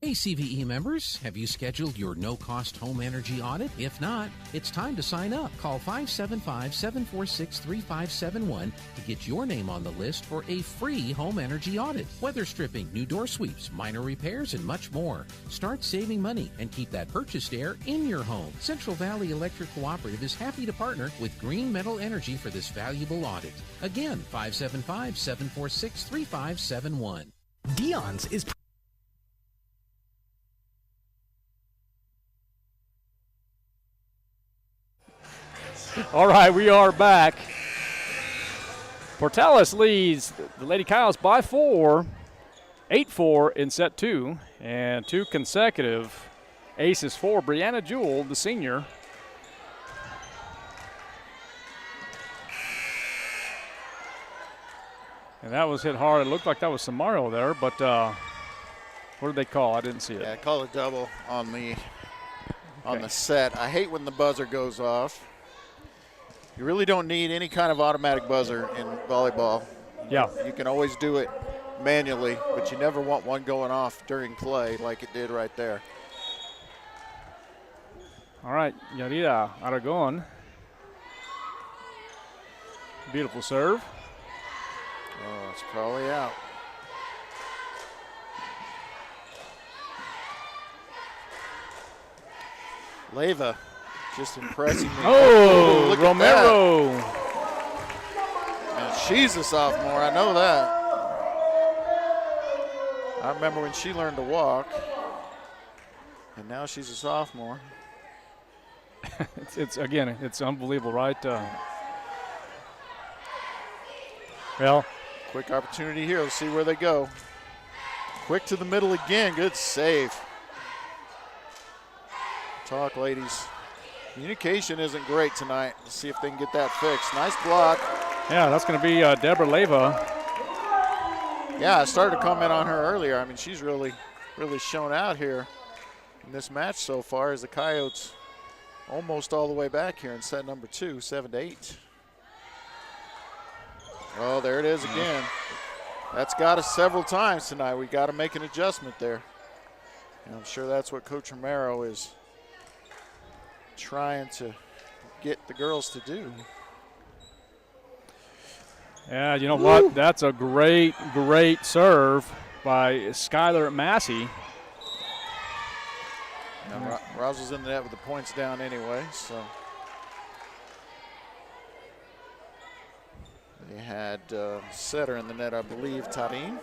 Hey, CVE members, have you scheduled your no-cost home energy audit? If not, it's time to sign up. Call 575-746-3571 to get your name on the list for a free home energy audit. Weather stripping, new door sweeps, minor repairs, and much more. Start saving money and keep that purchased air in your home. Central Valley Electric Cooperative is happy to partner with Green Metal Energy for this valuable audit. Again, 575-746-3571. Dion's is... All right, we are back. Portales leads the Lady Coyotes by 4, 8-4 in set 2, and 2 consecutive aces for Brianna Jewell, the senior. And that was hit hard. It looked like that was Samario there, but what did they call? I didn't see it. Yeah, call a double on the set. I hate when the buzzer goes off. You really don't need any kind of automatic buzzer in volleyball. Yeah. You can always do it manually, but you never want one going off during play like it did right there. All right, Yarida Aragon. Beautiful serve. Oh, it's probably out. Leyva just impressing me. Oh, look Romero. At that. And she's a sophomore, I know that. I remember when she learned to walk, and now she's a sophomore. it's unbelievable, right? Well, quick opportunity here. Let's see where they go. Quick to the middle again. Good save. Talk, ladies. Communication isn't great tonight. Let's see if they can get that fixed. Nice block. Yeah, that's going to be Deborah Leyva. Yeah, I started to comment on her earlier. I mean, she's really shown out here in this match so far as the Coyotes almost all the way back here in set number 2, 7-8. Oh, there it is again. That's got us several times tonight. We got to make an adjustment there. And I'm sure that's what Coach Romero is trying to get the girls to do. Yeah, you know what? That's a great serve by Skylar Massey. Now, Roswell's in the net with the points down anyway, so They had setter in the net, I believe, Tarim.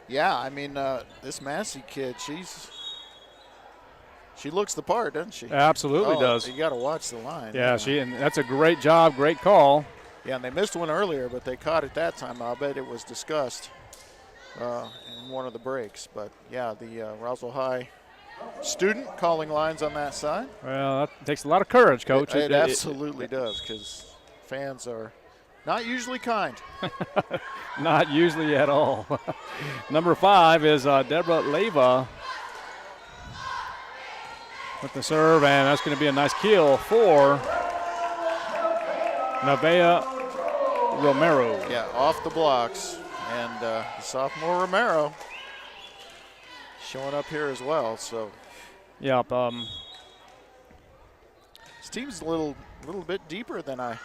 Yeah, I mean, this Massey kid, she looks the part, doesn't she? Absolutely does. You got to watch the line. Yeah, and that's a great job, great call. Yeah, and they missed one earlier, but they caught it that time. I'll bet it was discussed in one of the breaks. But, yeah, the Roswell High student calling lines on that side. Well, that takes a lot of courage, Coach. It absolutely does, because fans are not usually kind. Not usually at all. Number 5 is Deborah Leyva with the serve, and that's going to be a nice kill for Nevaeh Romero. Yeah, off the blocks. And the sophomore Romero showing up here as well. So, yep. This team's a little bit deeper than I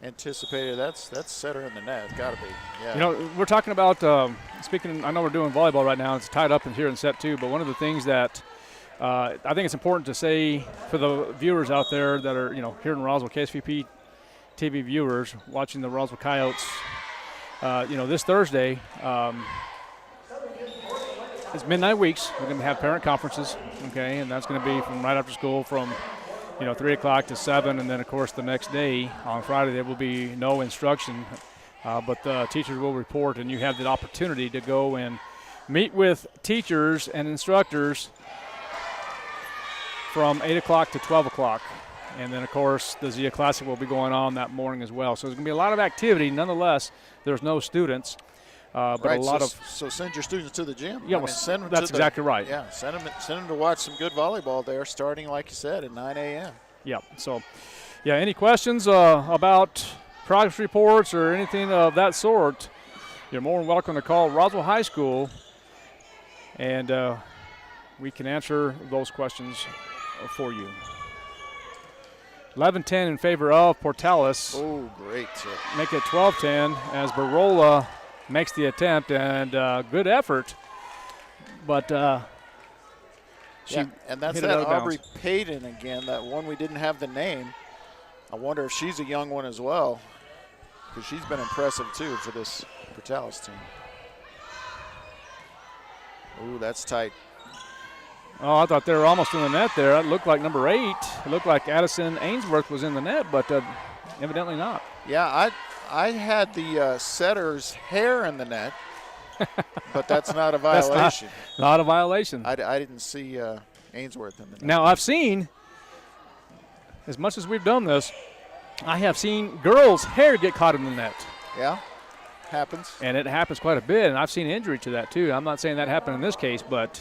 anticipated. That's setter in the net. It's got to be. Yeah. You know, we're talking about speaking. I know we're doing volleyball right now. It's tied up in here in set 2. But one of the things that I think it's important to say for the viewers out there that are here in Roswell, KSVP TV viewers watching the Roswell Coyotes. This Thursday, it's midnight weeks. We're going to have parent conferences, okay, and that's going to be from right after school from, 3 o'clock to 7, and then, of course, the next day on Friday there will be no instruction, but the teachers will report, and you have the opportunity to go and meet with teachers and instructors from 8 o'clock to 12 o'clock. And then, of course, the Zia Classic will be going on that morning as well. So there's going to be a lot of activity. Nonetheless, there's no students, but right, a lot So send your students to the gym. Yeah, send them that's exactly right. Yeah, send them to watch some good volleyball there, starting, like you said, at 9 a.m. Yeah. So, yeah, any questions about progress reports or anything of that sort, you're more than welcome to call Roswell High School, and we can answer those questions for you. 11-10 in favor of Portales. Oh, great. Make it 12-10 as Barola makes the attempt, and good effort. But and that's that Aubrey Payton again, that one we didn't have the name. I wonder if she's a young one as well, because she's been impressive too for this Portales team. Ooh, that's tight. Oh, I thought they were almost in the net there. It looked like number 8. It looked like Addison Ainsworth was in the net, but evidently not. Yeah, I had the setter's hair in the net, but that's not a violation. That's not a violation. I didn't see Ainsworth in the net. Now, I've seen, as much as we've done this, I have seen girls' hair get caught in the net. Yeah, happens. And it happens quite a bit, and I've seen injury to that too. I'm not saying that happened in this case, but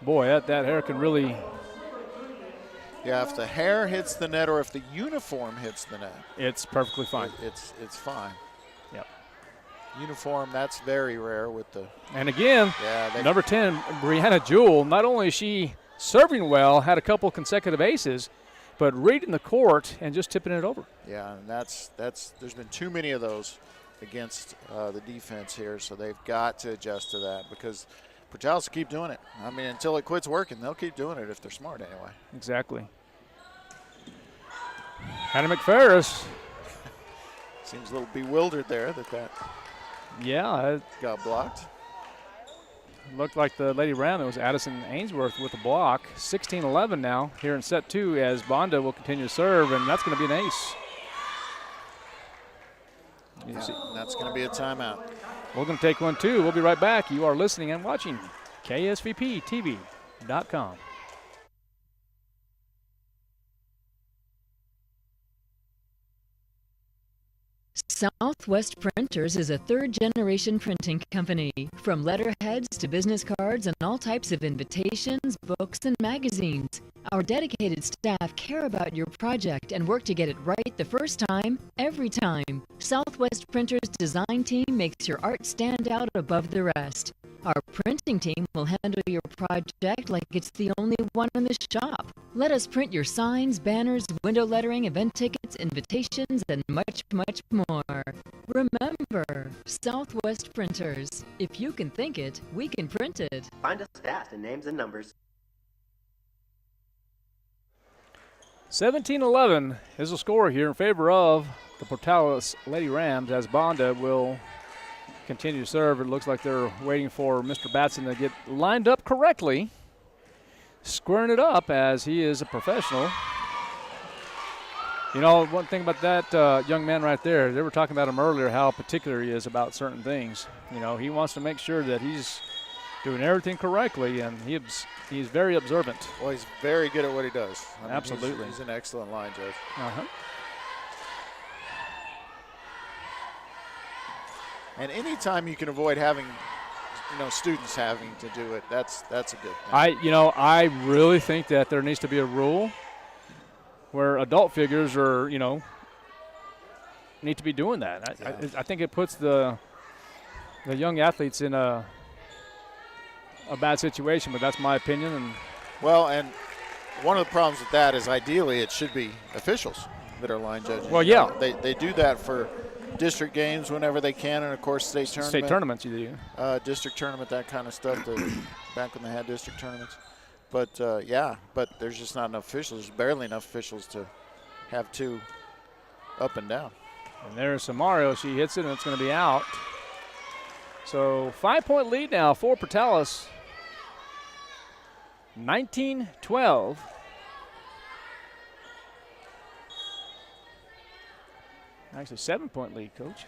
boy, that hair can really. Yeah, if the hair hits the net or if the uniform hits the net, it's perfectly fine. It's fine. Yep. Uniform, that's very rare with the. And again, number 10, Brianna Jewell. Not only is she serving well, had a couple consecutive aces, but reading the court and just tipping it over. Yeah, and that's there's been too many of those against the defense here, so they've got to adjust to that because Portales keep doing it. I mean, until it quits working, they'll keep doing it if they're smart anyway. Exactly. Hannah McFerris. Seems a little bewildered there that yeah, got blocked. Looked like the Lady Ram. It was Addison Ainsworth with the block. 16-11 now here in set 2 as Bonda will continue to serve, and that's going to be an ace. Yeah, that's going to be a timeout. We're going to take one, too. We'll be right back. You are listening and watching KSVPTV.com. Southwest Printers is a third-generation printing company. From letterheads to business cards and all types of invitations, books, and magazines. Our dedicated staff care about your project and work to get it right the first time, every time. Southwest Printers' design team makes your art stand out above the rest. Our printing team will handle your project like it's the only one in the shop. Let us print your signs, banners, window lettering, event tickets, invitations, and much, much more. Remember, Southwest Printers. If you can think it, we can print it. Find us fast in names and numbers. 17-11 is the score here in favor of the Portales Lady Rams as Bonda will continue to serve. It looks like they're waiting for Mr. Batson to get lined up correctly, squaring it up as he is a professional. You know, one thing about that young man right there, they were talking about him earlier, how particular he is about certain things. You know, he wants to make sure that he's doing everything correctly, and he's very observant. Well, he's very good at what he does. I mean, absolutely. He's an excellent line judge. Uh-huh. And anytime you can avoid having, students having to do it, that's a good thing. I really think that there needs to be a rule where adult figures are, need to be doing that. I think it puts the young athletes in a bad situation, but that's my opinion. And one of the problems with that is ideally it should be officials that are line judges. Well, yeah. They do that for district games whenever they can, and of course state tournaments you do. District tournament, that kind of stuff, back when they had district tournaments. But, but there's just not enough officials. There's barely enough officials to have two up and down. And there's Samario. She hits it, and it's going to be out. So 5-point lead now for Portales. 19-12. Actually, 7-point lead, Coach.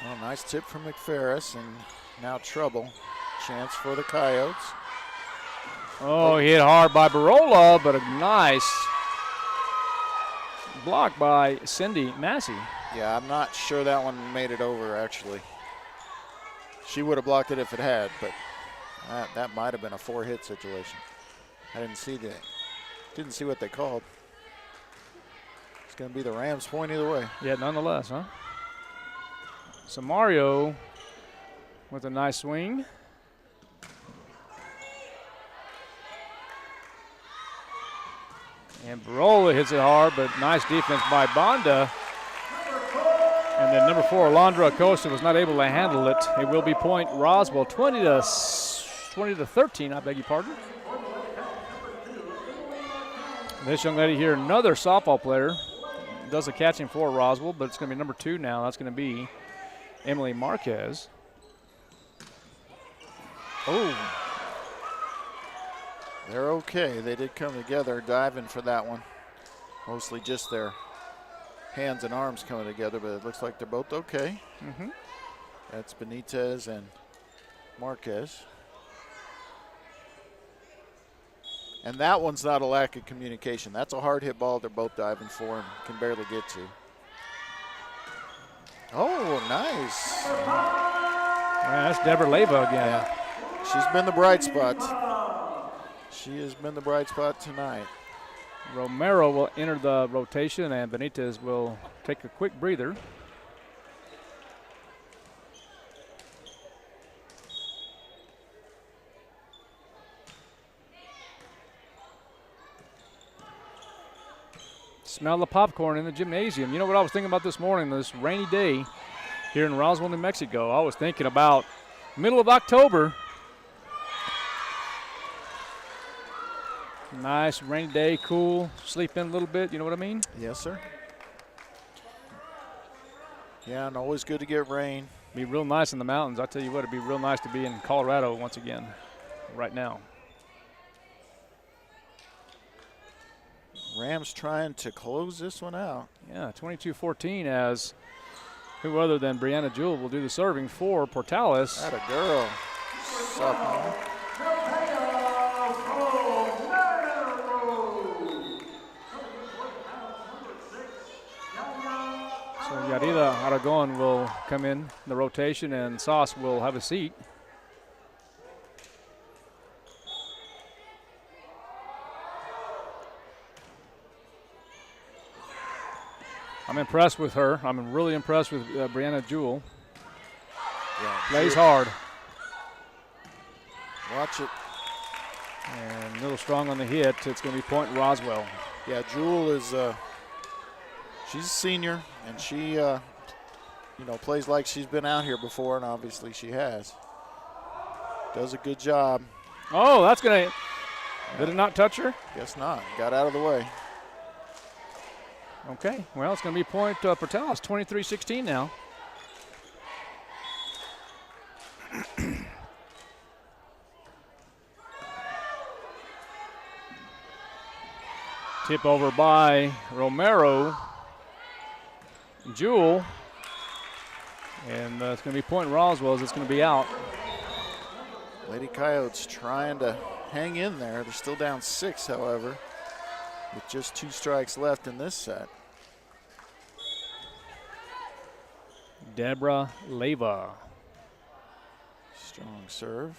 Well, nice tip from McFerris, and now trouble. Chance for the Coyotes. Oh, hit hard by Barola, but a nice block by Cindy Massey. Yeah, I'm not sure that one made it over, actually. She would have blocked it if it had, but that might have been a 4-hit situation. I didn't see that. Didn't see what they called. It's going to be the Rams' point either way. Yeah, nonetheless, huh? Samario with a nice swing. And Barola hits it hard, but nice defense by Bonda. And then number 4, Alondra Acosta, was not able to handle it. It will be point Roswell, 20 to 13, I beg your pardon. This young lady here, another softball player, does the catching for Roswell, but it's going to be number 2 now. That's going to be Emily Marquez. Oh. They're okay. They did come together diving for that one. Mostly just their hands and arms coming together, but it looks like they're both okay. Mm-hmm. That's Benitez and Marquez. And that one's not a lack of communication. That's a hard hit ball they're both diving for and can barely get to. Oh, nice. Man, that's Deborah Leva again. Yeah. She's been the bright spot. She has been the bright spot tonight. Romero will enter the rotation, and Benitez will take a quick breather. Smell the popcorn in the gymnasium. You know what I was thinking about this morning, this rainy day here in Roswell, New Mexico? I was thinking about middle of October. Nice rainy day, cool, sleep in a little bit, you know what I mean? Yes, sir. Yeah, and always good to get rain. Be real nice in the mountains. I tell you what, it'd be real nice to be in Colorado once again right now. Rams trying to close this one out. Yeah, 22-14 as who other than Brianna Jewell will do the serving for Portales. That a girl. Sophomore. So Yarida Aragon will come in the rotation, and Sauce will have a seat. I'm impressed with her. I'm really impressed with Brianna Jewell. Yeah, plays hard. Watch it. And a little strong on the hit. It's going to be point Roswell. Yeah, Jewell is she's a senior, and she plays like she's been out here before, and obviously she has. Does a good job. Oh, that's going to Did it not touch her? Guess not. Got out of the way. Okay, well, it's going to be point Portales, 23-16 now. Tip over by Romero. Jewel. And it's going to be point Roswell as it's going to be out. Lady Coyotes trying to hang in there. They're still down 6, however, with just 2 strikes left in this set. Deborah Leva. Strong serve.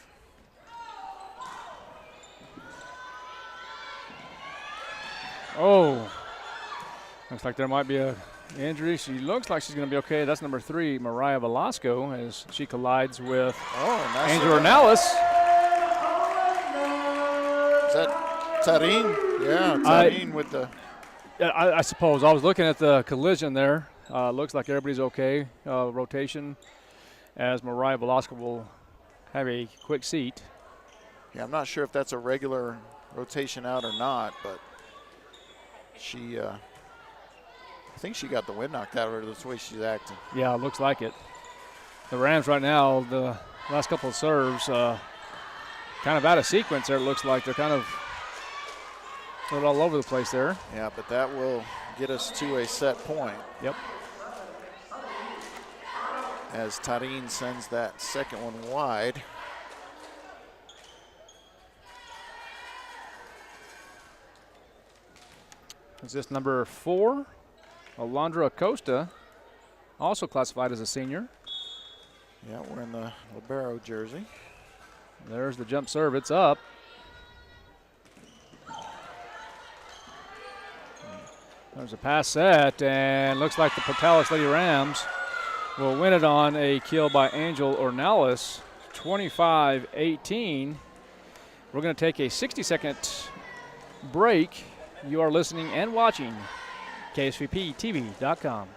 Oh, looks like there might be a injury. She looks like she's going to be okay. That's number 3, Mariah Velasco, as she collides with nice Angela Ornelas. Is that Tarin? Yeah, Tarin with the... I suppose. I was looking at the collision there. Looks like everybody's okay. Rotation as Mariah Velasco will have a quick seat. Yeah, I'm not sure if that's a regular rotation out or not, but she, I think she got the wind knocked out of her. That's the way she's acting. Yeah, it looks like it. The Rams right now, the last couple of serves, kind of out of sequence there. It looks like they're kind of all over the place there. Yeah, but that will get us to a set point. Yep. As Tarin sends that second one wide. Is this number 4? Alondra Acosta, also classified as a senior. Yeah, wearing the libero jersey. There's the jump serve. It's up. There's a pass set, and looks like the Portales Lady Rams will win it on a kill by Angel Ornelas, 25-18. We're going to take a 60-second break. You are listening and watching KSVPTV.com.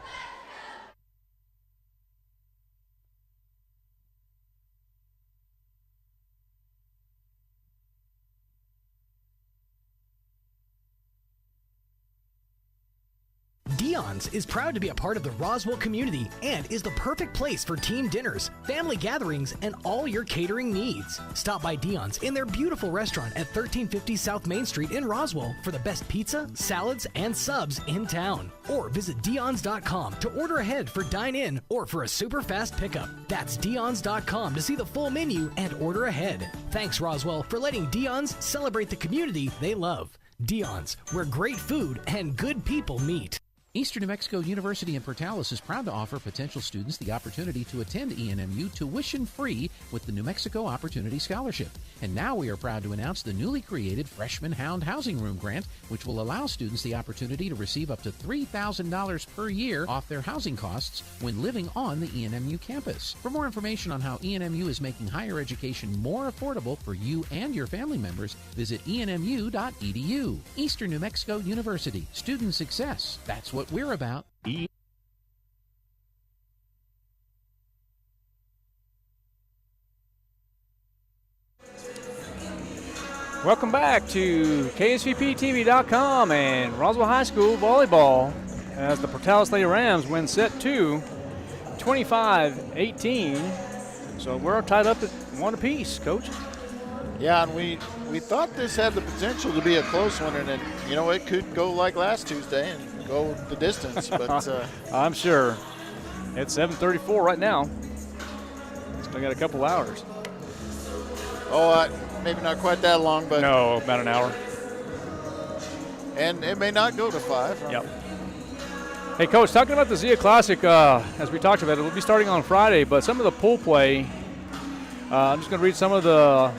Dion's is proud to be a part of the Roswell community and is the perfect place for team dinners, family gatherings, and all your catering needs. Stop by Dion's in their beautiful restaurant at 1350 South Main Street in Roswell for the best pizza, salads, and subs in town. Or visit Dion's.com to order ahead for dine-in or for a super fast pickup. That's Dion's.com to see the full menu and order ahead. Thanks, Roswell, for letting Dion's celebrate the community they love. Dion's, where great food and good people meet. Eastern New Mexico University in Portales is proud to offer potential students the opportunity to attend ENMU tuition-free with the New Mexico Opportunity Scholarship. And now we are proud to announce the newly created Freshman Hound Housing Room Grant, which will allow students the opportunity to receive up to $3,000 per year off their housing costs when living on the ENMU campus. For more information on how ENMU is making higher education more affordable for you and your family members, visit enmu.edu. Eastern New Mexico University. Student success. That's what we're about. Welcome back to KSVPTV.com and Roswell High School volleyball as the Portales Lady Rams win set 2, 25-18. So we're tied up at 1 apiece, Coach. Yeah, and we thought this had the potential to be a close one, and you know, it could go like last Tuesday and go the distance. But I'm sure. It's 7:34 right now. Still got a couple hours. Maybe not quite that long, but no, about an hour. And it may not go to 5. Yep. Hey, Coach, talking about the Zia Classic, as we talked about, it will be starting on Friday, but some of the pool play, I'm just going to read some of the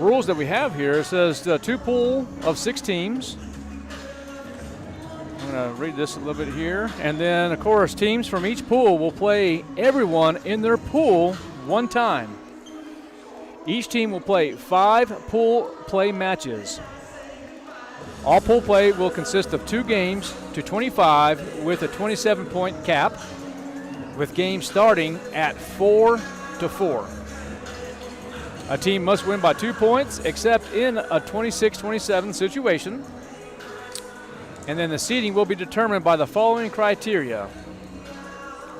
rules that we have here. It says 2 pool of 6 teams. I'm going to read this a little bit here. And then, of course, teams from each pool will play everyone in their pool one time. Each team will play 5 pool play matches. All pool play will consist of 2 games to 25 with a 27-point cap, with games starting at 4-4. A team must win by 2 points, except in a 26-27 situation. And then the seeding will be determined by the following criteria.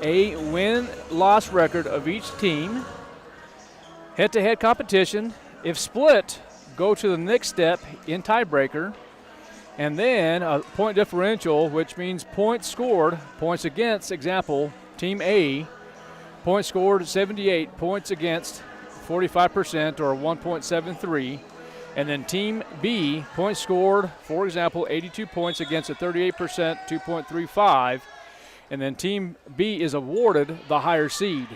A win-loss record of each team. Head-to-head competition. If split, go to the next step in tiebreaker. And then a point differential, which means points scored, points against, example, Team A, points scored 78, points against 45% or 1.73. And then Team B, points scored, for example, 82 points against a 38%, 2.35. And then Team B is awarded the higher seed.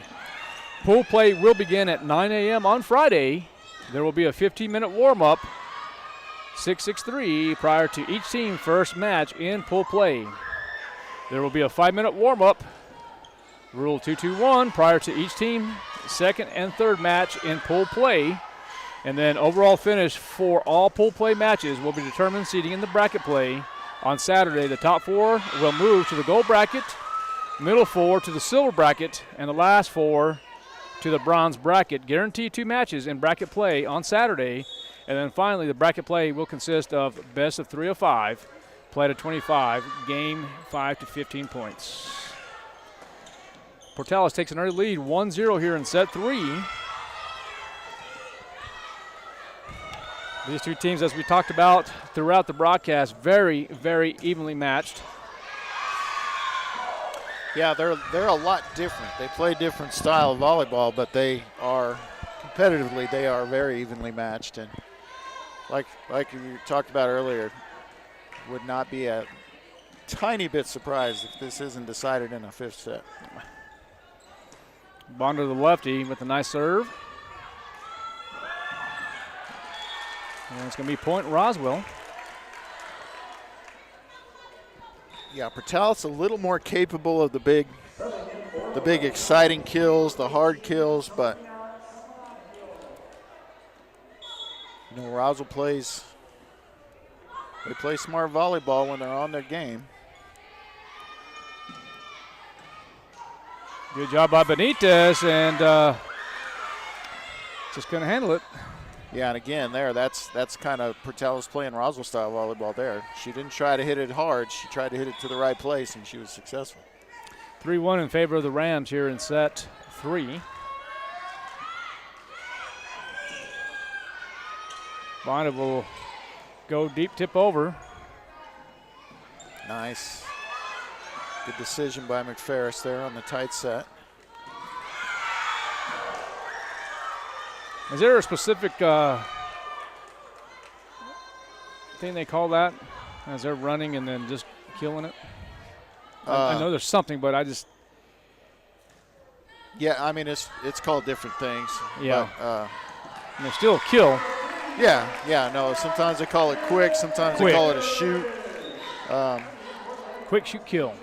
Pool play will begin at 9 a.m. on Friday. There will be a 15-minute warm-up, 6-6-3, prior to each team's first match in pool play. There will be a 5-minute warm-up, Rule 221, prior to each team's second and third match in pool play. And then overall finish for all pool play matches will be determined seeding in the bracket play. On Saturday, the top 4 will move to the gold bracket, middle 4 to the silver bracket, and the last 4 to the bronze bracket. Guaranteed 2 matches in bracket play on Saturday. And then finally, the bracket play will consist of best of 3 of 5, play to 25, game 5 to 15 points. Portales takes an early lead, 1-0 here in set 3. These two teams, as we talked about throughout the broadcast, very, very evenly matched. Yeah, they're a lot different. They play different style of volleyball, but they are competitively very evenly matched. And like you talked about earlier, would not be a tiny bit surprised if this isn't decided in a 5th set. Bond to the lefty with a nice serve. And it's going to be point Roswell. Yeah, Portales a little more capable of the big exciting kills, the hard kills, but you know, Roswell play smart volleyball when they're on their game. Good job by Benitez, and just going to handle it. Yeah, and again, that's kind of Portales playing Roswell style volleyball there. She didn't try to hit it hard. She tried to hit it to the right place, and she was successful. 3-1 in favor of the Rams here in set 3. Bonda will go deep tip over. Nice. Good decision by McFerris there on the tight set. Is there a specific thing they call that as they're running and then just killing it? I know there's something, but I just. Yeah, I mean, it's called different things. Yeah. But, and they're still a kill. Yeah, no. Sometimes they call it quick. Sometimes they call it a shoot. Quick, shoot, kill.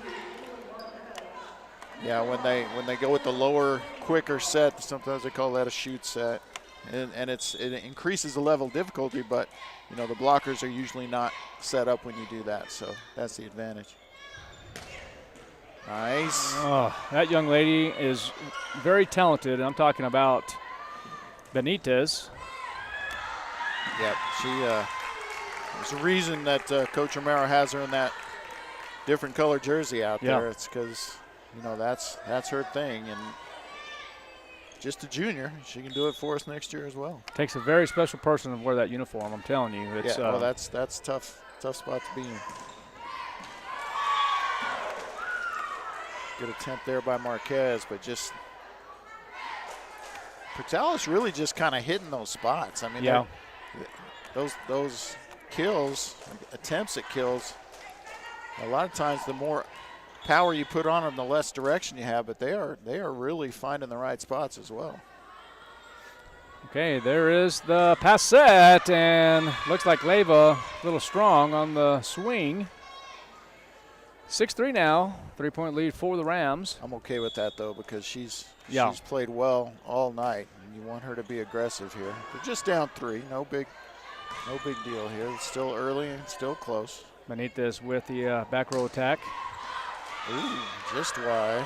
Yeah, when they go with the lower, quicker set, sometimes they call that a shoot set. And it increases the level of difficulty, but you know the blockers are usually not set up when you do that, so that's the advantage. Nice. Oh, that young lady is very talented. I'm talking about Benitez. Yep, there's a reason that Coach Romero has her in that different color jersey out there. It's because you know that's her thing, and just a junior, she can do it for us next year as well. Takes a very special person to wear that uniform. I'm telling you, it's well, that's tough spot to be in. Good attempt there by Marquez, but just Portales really just kind of hitting those spots. I mean, those kills, attempts at kills, a lot of times the more power you put on them, the less direction you have, but they are really finding the right spots as well. Okay, there is the pass set, and looks like Leyva a little strong on the swing. 6-3 now, 3-point lead for the Rams. I'm okay with that though, because she's played well all night, and you want her to be aggressive here. They're just down 3, no big deal here. It's still early and still close. Benitez with the back row attack. Ooh, just wide.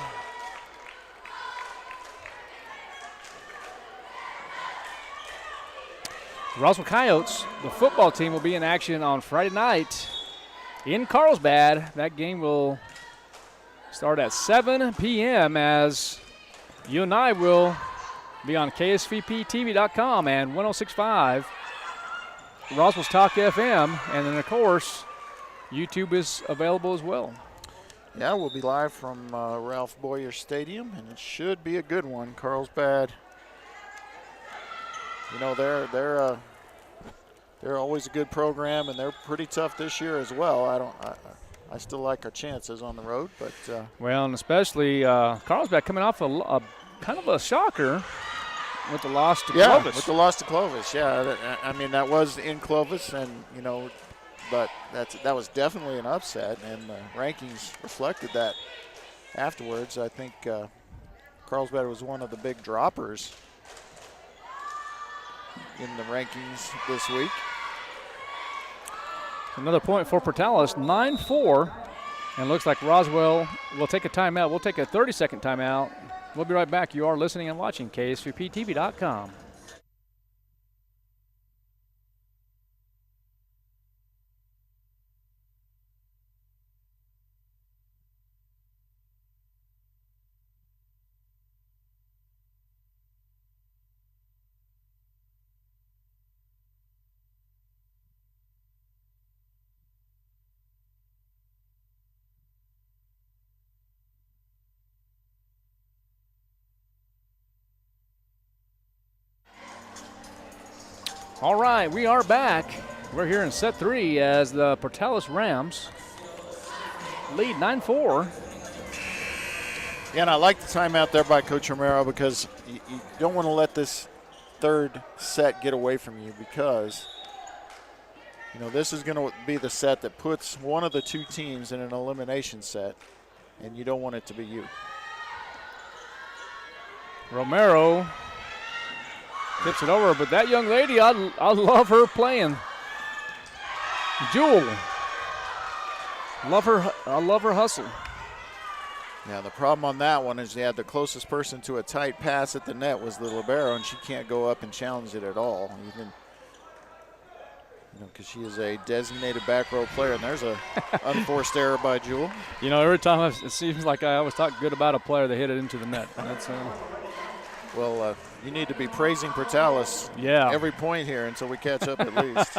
The Roswell Coyotes, the football team, will be in action on Friday night in Carlsbad. That game will start at 7 p.m. as you and I will be on KSVPTV.com and 106.5 Roswell's Talk FM. And then, of course, YouTube is available as well. Yeah, we'll be live from Ralph Boyer Stadium, and it should be a good one. Carlsbad, you know, they're always a good program, and they're pretty tough this year as well. I still like our chances on the road, but well, and especially Carlsbad coming off a kind of a shocker with the loss to Clovis. Yeah, with the loss to Clovis. Yeah, I mean that was in Clovis, and you know. But that was definitely an upset, and the rankings reflected that afterwards. I think Carlsbad was one of the big droppers in the rankings this week. Another point for Portales, 9-4. And looks like Roswell will take a timeout. We'll take a 30-second timeout. We'll be right back. You are listening and watching KSVPTV.com. All right, we are back. We're here in set 3 as the Portales Rams lead 9-4. Yeah, and I like the timeout there by Coach Romero because you don't want to let this third set get away from you because, you know, this is going to be the set that puts one of the two teams in an elimination set, and you don't want it to be you. Romero tips it over, but that young lady, I love her playing. Jewel. I love her hustle. Yeah, the problem on that one is they had the closest person to a tight pass at the net was the libero, and she can't go up and challenge it at all. Even, you know, because she is a designated back row player, and there's a unforced error by Jewel. You know, every time it seems like I always talk good about a player that hit it into the net. That's well, you need to be praising Portales every point here until we catch up at least.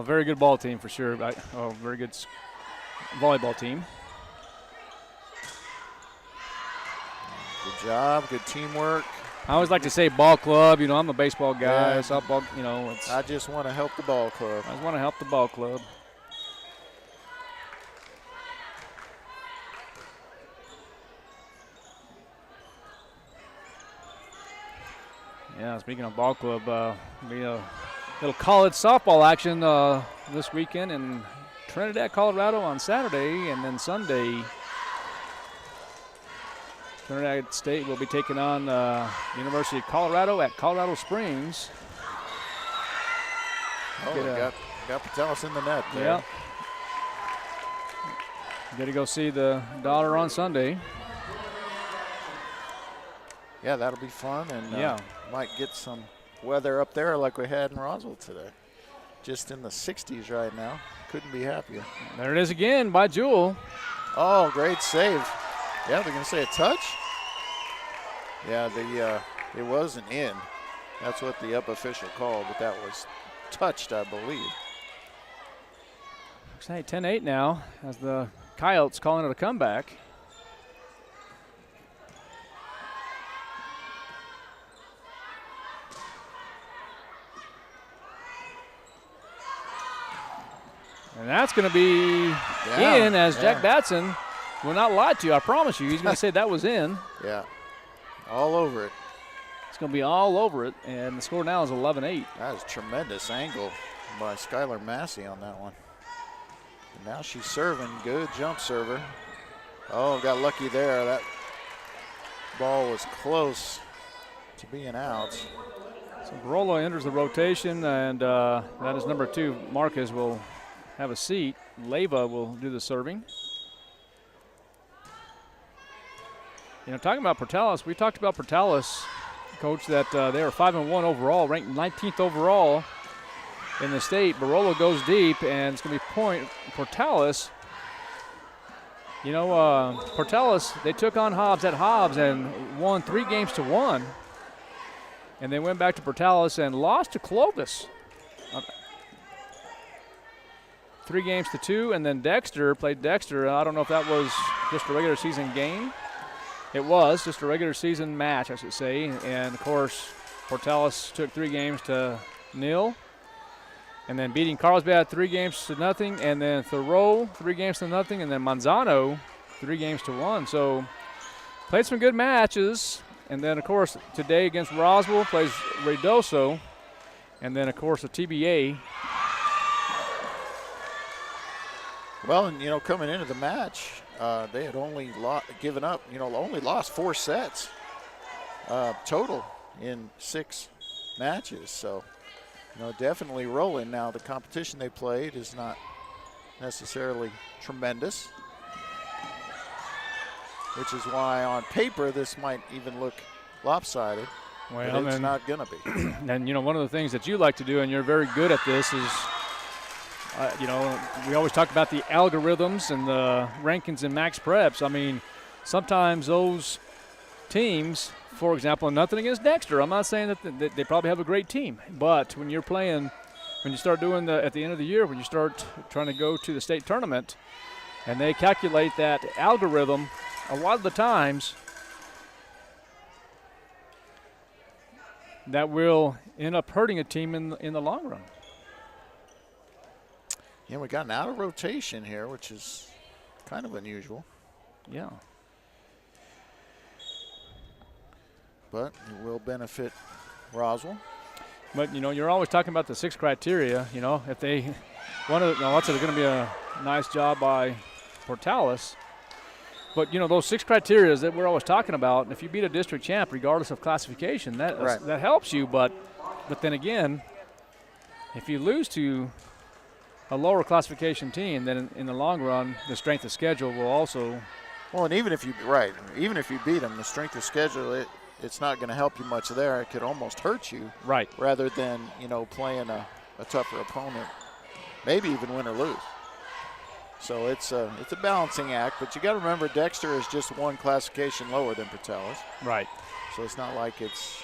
Very good ball team for sure. Very good volleyball team. Good job, good teamwork. I always like to say ball club. You know, I'm a baseball guy, softball, you know. I just want to help the ball club. I just want to help the ball club. Yeah, speaking of ball club, be a little college softball action this weekend in Trinidad, Colorado on Saturday, and then Sunday, Trinidad State will be taking on University of Colorado at Colorado Springs. Oh, got Portales in the net there. Yeah. Got to go see the daughter on Sunday. Yeah, that'll be fun, and might get some weather up there like we had in Roswell today. Just in the 60s right now. Couldn't be happier. There it is again by Jewel. Oh, great save. Yeah, they're going to say a touch? Yeah, it wasn't in. That's what the up official called, but that was touched, I believe. Looks like 10-8 now as the Coyotes calling it a comeback. And that's going to be in as Jack Batson will not lie to you. I promise you. He's going to say that was in. Yeah. All over it. It's going to be all over it. And the score now is 11-8. That is a tremendous angle by Skylar Massey on that one. And now she's serving. Good jump server. Oh, got lucky there. That ball was close to being out. So Barola enters the rotation, and that is number 2. Marquez will have a seat. Leyva will do the serving. You know, talking about Portales, we talked about Portales Coach, that they are 5-1 overall, ranked 19th overall in the state. Barolo goes deep, and it's going to be point Portales. You know, Portales, they took on Hobbs at Hobbs and won 3-1. And they went back to Portales and lost to Clovis. 3-2, and then Dexter played Dexter. I don't know if that was just a regular season game. It was just a regular season match, I should say. And, of course, Portales took 3-0. And then beating Carlsbad 3-0, and then Thoreau 3-0, and then Manzano 3-1. So played some good matches. And then, of course, today against Roswell plays Reynoso. And then, of course, the TBA. Well, and, coming into the match, they had only given up, only lost 4 sets total in 6 matches. So, definitely rolling. Now, the competition they played is not necessarily tremendous, which is why on paper this might even look lopsided. Well, it's not going to be. And, one of the things that you like to do, and you're very good at this, is we always talk about the algorithms and the rankings in Max Preps. I mean, sometimes those teams, for example, nothing against Dexter. I'm not saying that they probably have a great team. But when you're playing, when you start doing at the end of the year, when you start trying to go to the state tournament, and they calculate that algorithm, a lot of the times that will end up hurting a team in the long run. Yeah, we got an out of rotation here, which is kind of unusual. Yeah. But it will benefit Roswell. But, you're always talking about the 6 criteria. If they that's going to be a nice job by Portales. But, those 6 criteria that we're always talking about, if you beat a district champ, regardless of classification, that helps you. But then again, if you lose to a lower classification team, then in the long run, the strength of schedule will also. Well, and even if you beat them, the strength of schedule, it's not going to help you much there. It could almost hurt you. Right. Rather than, playing a tougher opponent, maybe even win or lose. So it's a balancing act, but you got to remember Dexter is just 1 classification lower than Portales. Right. So it's not like it's.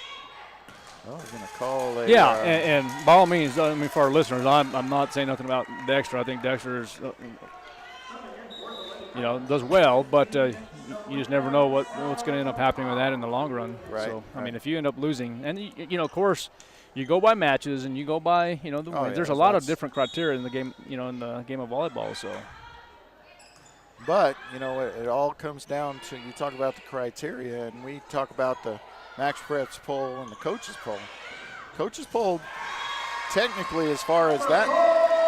Oh, we're going to call a. Yeah, and by all means, for our listeners, I'm not saying nothing about Dexter. I think Dexter's, does well, but you just never know what's going to end up happening with that in the long run. Right. So, I mean, if you end up losing, and, of course, you go by matches and you go by, the wins. Yeah, there's a lot of different criteria in the game, in the game of volleyball, so. But, it all comes down to, you talk about the criteria, and we talk about the Max Preps poll and the coaches poll. Coaches poll, technically, as far as that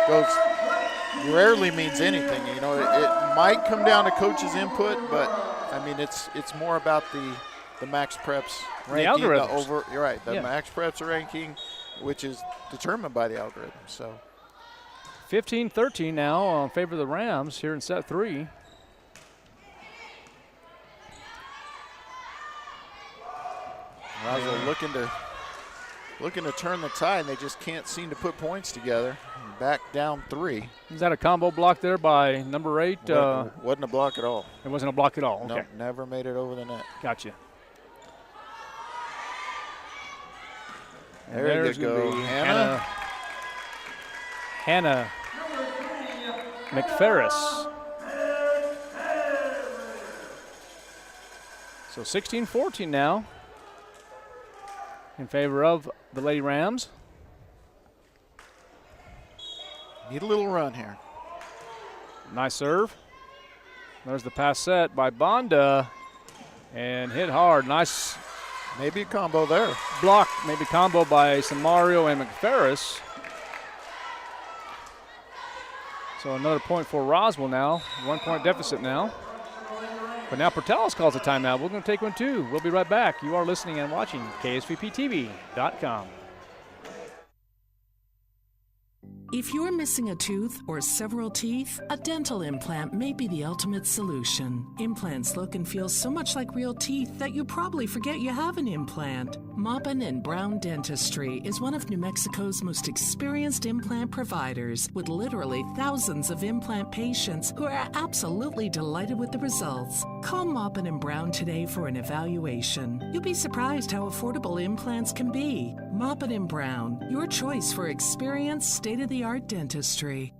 goes, rarely means anything. It might come down to coaches' input, but I mean it's more about the Max Preps ranking. The algorithms. You're right. The Max Preps ranking, which is determined by the algorithm. So 15-13 now in favor of the Rams here in set 3. Roswell looking to turn the tide, and they just can't seem to put points together. Back down 3. Is that a combo block there by number 8? Wasn't a block at all. It wasn't a block at all. Okay. Nope, never made it over the net. Gotcha. There you go, Hannah McFerris. So 16-14 now in favor of the Lady Rams. Need a little run here. Nice serve. There's the pass set by Bonda and hit hard. Nice. Maybe a combo there. Block, maybe combo by Samario and McFerris. So another point for Roswell now. 1-point deficit now. But now Portales calls a timeout. We're going to take one too. We'll be right back. You are listening and watching KSVPTV.com. If you're missing a tooth or several teeth, a dental implant may be the ultimate solution. Implants look and feel so much like real teeth that you probably forget you have an implant. Maupin and Brown Dentistry is one of New Mexico's most experienced implant providers, with literally thousands of implant patients who are absolutely delighted with the results. Call Maupin and Brown today for an evaluation. You'll be surprised how affordable implants can be. Maupin and Brown, your choice for experienced, state-of-the-art dentistry.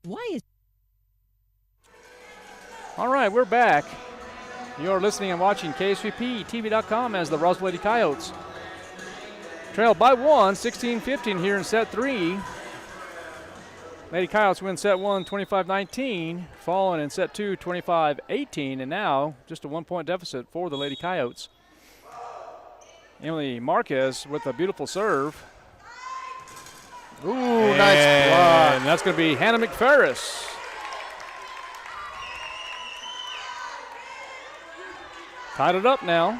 Why is... All right, we're back. You're listening and watching KSVP-TV.com as the Roswell Lady Coyotes trail by 1, 16-15 here in set 3. Lady Coyotes win set 1, 25-19, falling in set 2, 25-18, and now just a 1-point deficit for the Lady Coyotes. Emily Marquez with a beautiful serve. Ooh, nice block. And that's going to be Hannah McFerris. Tied it up now.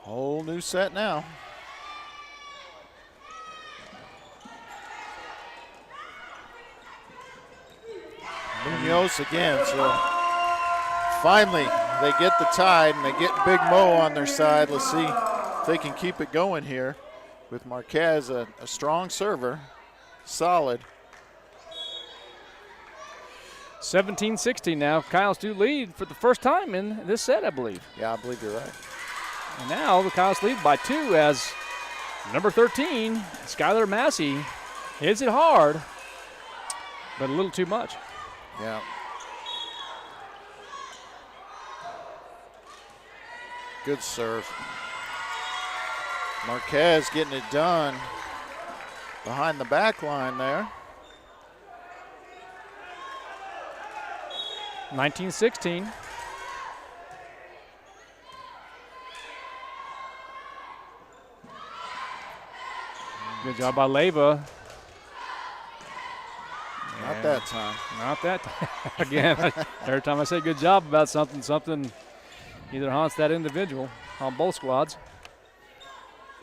Whole new set now. Munoz again, so finally they get the tide and they get Big Mo on their side. Let's see if they can keep it going here with Marquez, a strong server, solid. 17-16 now. Coyotes do lead for the first time in this set, I believe. Yeah, I believe you're right. And now the Coyotes lead by 2 as number 13, Skylar Massey, hits it hard, but a little too much. Yeah. Good serve. Marquez getting it done behind the back line there. 19-16. Good job by Leyva. Not that time. Not that time. Again, every time I say good job about something, something either haunts that individual on both squads.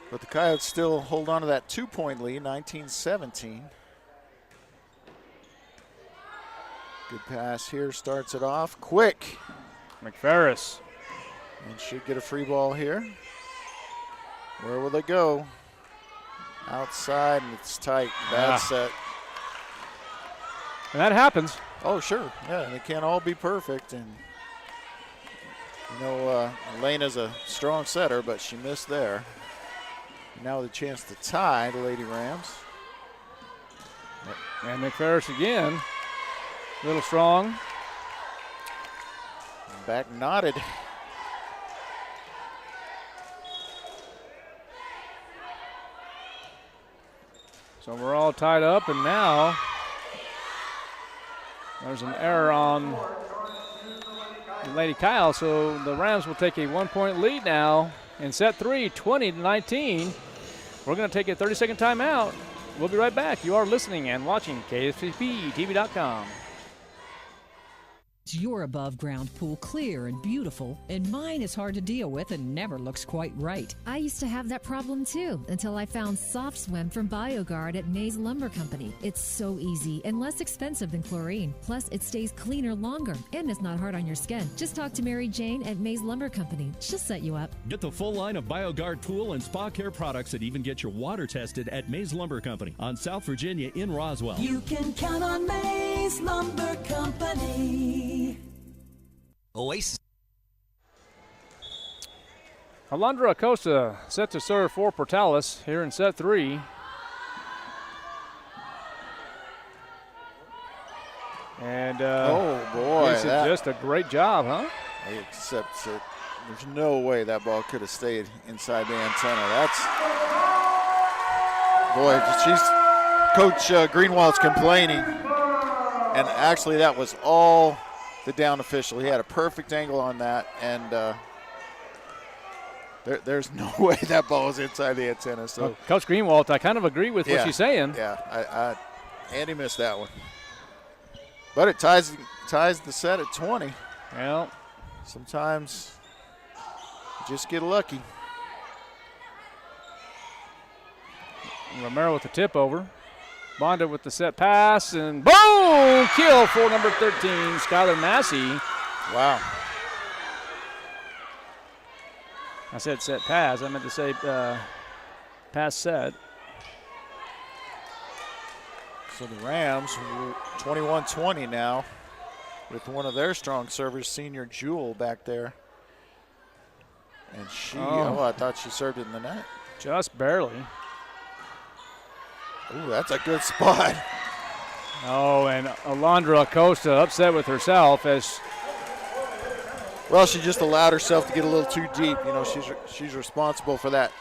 But the Coyotes still hold on to that 2-point lead, 19-17. Good pass here, starts it off quick. McFerris. And should get a free ball here. Where will they go? Outside, and it's tight. Bad set. And that happens. Oh, sure. Yeah, they can't all be perfect. And, you know, Elena's a strong setter, but she missed there. Now with a chance to tie the Lady Rams. And McFerris again. A little strong. Back knotted. So we're all tied up, and now there's an error on the Lady Kyle, so the Rams will take a 1-point lead now in set 3, 20-19. We're going to take a 30-second timeout. We'll be right back. You are listening and watching KSVP-TV.com. Your above-ground pool clear and beautiful, and mine is hard to deal with and never looks quite right. I used to have that problem too, until I found Soft Swim from BioGuard at Mays Lumber Company. It's so easy and less expensive than chlorine. Plus, it stays cleaner longer, and it's not hard on your skin. Just talk to Mary Jane at Mays Lumber Company. She'll set you up. Get the full line of BioGuard pool and spa care products and even get your water tested at Mays Lumber Company on South Virginia in Roswell. You can count on Mays Lumber Company. Oasis. Alondra Acosta set to serve for Portales here in set 3. And oh boy, this is just a great job, huh? Except there's no way that ball could have stayed inside the antenna. That's, boy, Coach Greenwald's complaining, and actually that was all the down official. He had a perfect angle on that, and there's no way that ball was inside the antenna. So, well, Coach Greenwald, I kind of agree with what she's saying. Yeah, Andy missed that one. But it ties the set at 20. Well, sometimes you just get lucky. Romero with the tip over. Bonda with the set pass, and boom! Kill for number 13, Skylar Massey. Wow. I said set pass. I meant to say pass set. So the Rams 21-20 now with one of their strong servers, senior Jewel, back there. And she, I thought she served it in the net. Just barely. Ooh, that's a good spot. Oh, and Alondra Acosta upset with herself as. Well, she just allowed herself to get a little too deep. You know, she's responsible for that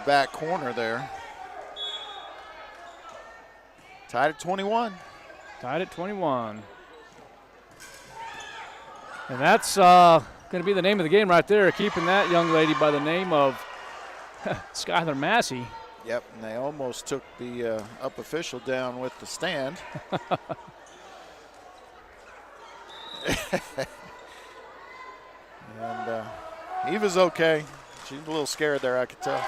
back corner there. Tied at 21. Tied at 21. And that's going to be the name of the game right there, keeping that young lady by the name of Skylar Massey. Yep, and they almost took the up official down with the stand. And Eva's okay. She's a little scared there, I could tell.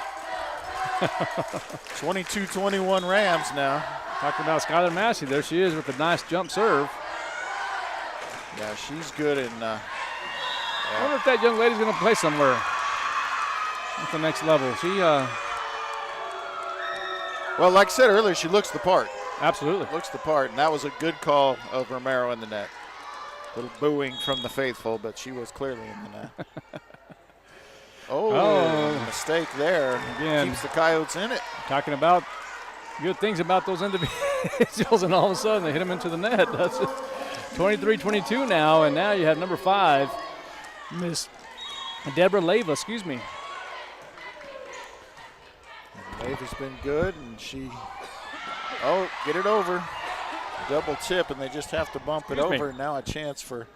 22-21 Rams now. Talking about Skylar Massey, there she is with a nice jump serve. Yeah, she's good in. I wonder if that young lady's going to play somewhere at the next level. She. Well, like I said earlier, she looks the part. Absolutely. Looks the part, and that was a good call of Romero in the net. A little booing from the faithful, but she was clearly in the net. Mistake there. Again, keeps the Coyotes in it. Talking about good things about those individuals, and all of a sudden they hit them into the net. That's 23-22 now, and now you have number 5, Miss Deborah Leyva, excuse me. Leyva's been good, and she, get it over. Double tip, and they just have to bump it over. Now a chance for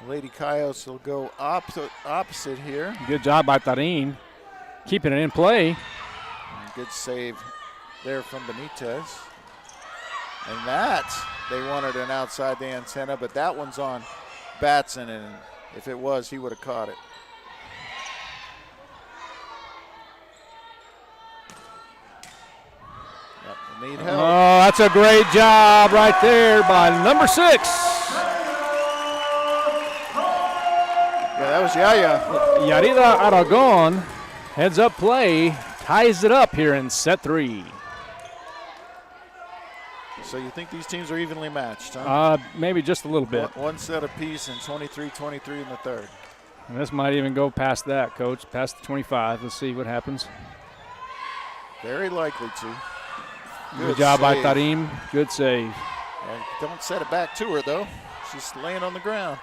Lady Coyotes will go opposite here. Good job by Tarin, keeping it in play. And good save there from Benitez. And that, they wanted an outside the antenna, but that one's on Batson, and if it was, he would have caught it. Yep, need help. Oh, that's a great job right there by number 6. Yeah, that was Yaya. Yarida Aragon heads up play, ties it up here in set 3. So you think these teams are evenly matched, huh? Maybe just a little bit. One set apiece and 23-23 in the third. And this might even go past that, Coach, past the 25. Let's see what happens. Very likely to. Good job by Tarim. Good save. And don't set it back to her, though. She's laying on the ground.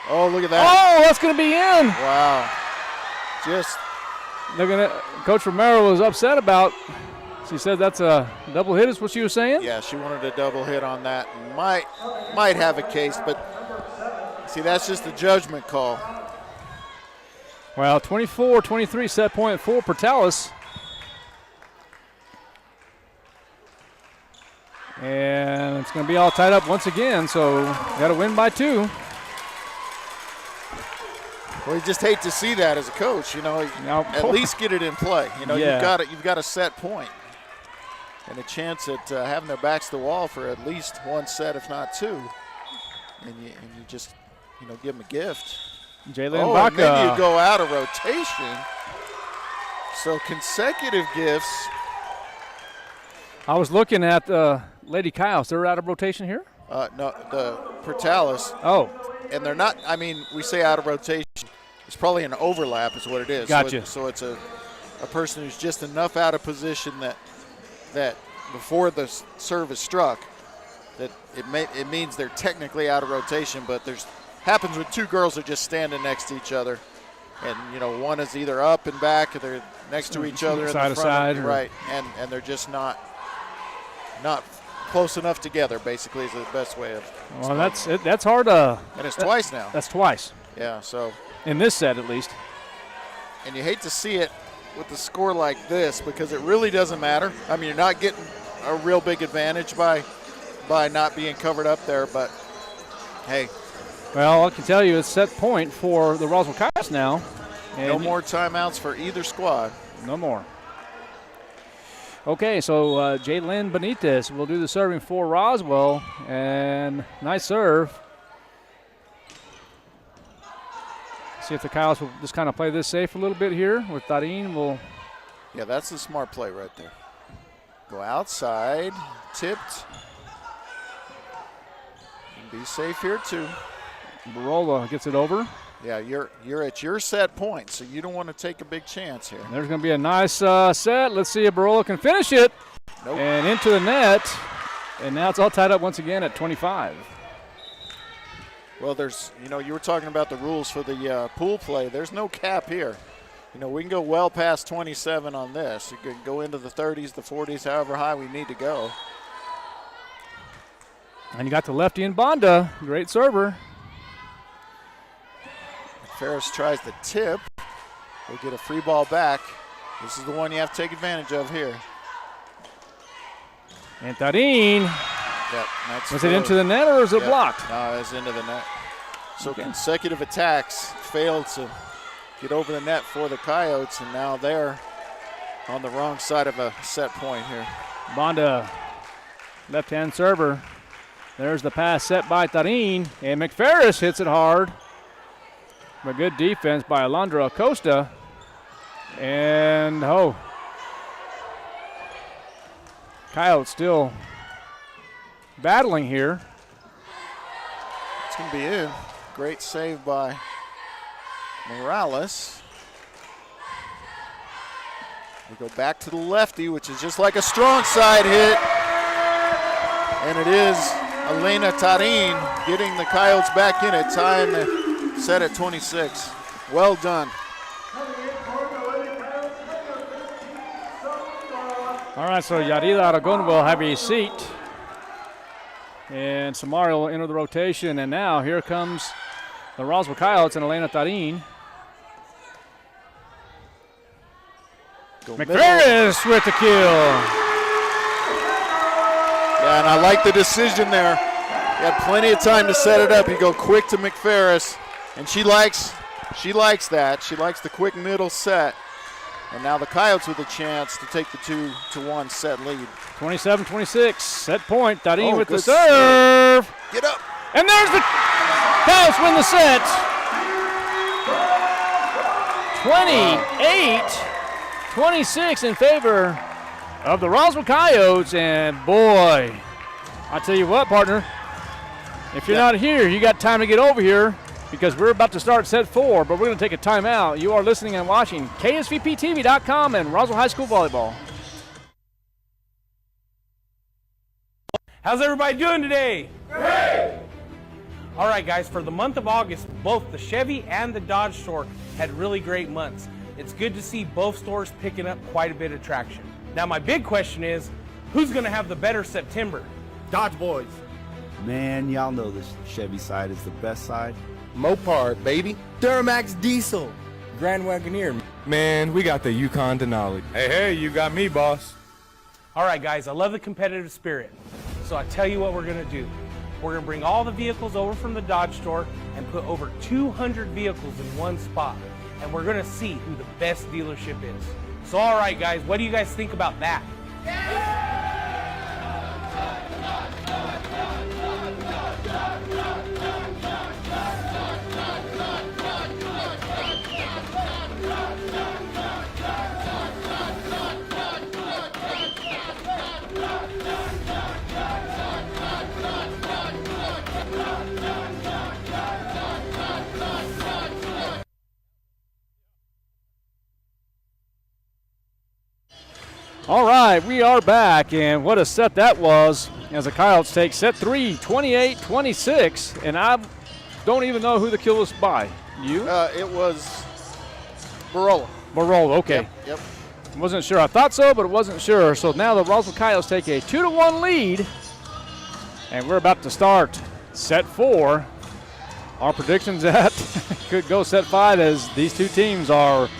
Oh, look at that. Oh, that's going to be in. Wow. Just looking at Coach Romero was upset about. She said that's a double hit is what she was saying? Yeah, she wanted a double hit on that. Might have a case, but see, that's just a judgment call. Well, 24-23 set point for Portales. And it's going to be all tied up once again, so got to win by 2. Well, you just hate to see that as a coach, you know. At least get it in play. You know, you've got a set point and a chance at having their backs to the wall for at least one set, if not 2. And you just, give them a gift. Jalen Baca. And then you go out of rotation. So consecutive gifts. I was looking at Lady Kyles. They're out of rotation here? No, the Portales. Oh. And they're not, we say out of rotation. It's probably an overlap is what it is. Gotcha. So it's a person who's just enough out of position that before the serve is struck, that it means they're technically out of rotation, but happens when 2 girls are just standing next to each other. And, one is either up and back, or they're next to each other side in the front. Side. Right, and they're just not close enough together, basically, is the best way of. Well, that's hard to. And it's twice now. That's twice. Yeah, so. In this set, at least. And you hate to see it with the score like this because it really doesn't matter. You're not getting a real big advantage by not being covered up there, but hey. Well, I can tell you it's set point for the Roswell Coyotes now. No more timeouts for either squad. No more. Okay, so Jaylyn Benitez will do the serving for Roswell, and nice serve. See if the Coyotes will just kind of play this safe a little bit here with Tarin. Yeah, that's a smart play right there. Go outside, tipped. And be safe here too. Barola gets it over. Yeah, you're at your set point, so you don't want to take a big chance here. There's going to be a nice set. Let's see if Barola can finish it. Nope. And into the net. And now it's all tied up once again at 25. Well, you were talking about the rules for the pool play. There's no cap here. We can go well past 27 on this. You can go into the 30s, the 40s, however high we need to go. And you got the lefty in Bonda. Great server. Ferris tries the tip. We'll get a free ball back. This is the one you have to take advantage of here. And Tarin. Yep, was it into the net or was it blocked? No, it was into the net. So consecutive attacks failed to get over the net for the Coyotes, and now they're on the wrong side of a set point here. Bonda, left-hand server. There's the pass set by Tarin, and McFerris hits it hard. But good defense by Alondra Acosta. And, Coyotes still battling here. It's going to be in. Great save by Morales. We go back to the lefty, which is just like a strong side hit. And it is Elena Tarin getting the Coyotes back in it, tying the set at 26. Well done. All right, so Yarida Aragon will have a seat. And Samari will enter the rotation. And now here comes the Roswell Coyotes and Elena Tarin. McFerris with the kill. Yeah, and I like the decision there. You had plenty of time to set it up. You go quick to McFerris. And she likes that. She likes the quick middle set. And now the Coyotes with a chance to take the 2-1 set lead. 27-26, set point. Tarin with the serve. Get up. And there's the Coyotes win the set. 28-26 in favor of the Roswell Coyotes. And boy, I tell you what, partner, if you're not here, you got time to get over here, because we're about to start set 4, but we're going to take a timeout. You are listening and watching KSVPTV.com and Roswell High School Volleyball. How's everybody doing today? Great! All right, guys, for the month of August, both the Chevy and the Dodge store had really great months. It's good to see both stores picking up quite a bit of traction. Now, my big question is, who's going to have the better September? Dodge boys. Man, y'all know this Chevy side is the best side. Mopar, baby. Duramax Diesel. Grand Wagoneer. Man, we got the Yukon Denali. Hey, you got me, boss. All right, guys, I love the competitive spirit. So I tell you what we're going to do. We're going to bring all the vehicles over from the Dodge store and put over 200 vehicles in one spot. And we're going to see who the best dealership is. So, all right, guys, what do you guys think about that? All right, we are back, and what a set that was as the Coyotes take set 3, 28-26, and I don't even know who the kill was by. You? It was Barola. Barola, okay. Yep. Wasn't sure. I thought so, but wasn't sure. So now the Roswell Coyotes take a 2-1 lead, and we're about to start set 4. Our predictions that could go set 5, as these two teams are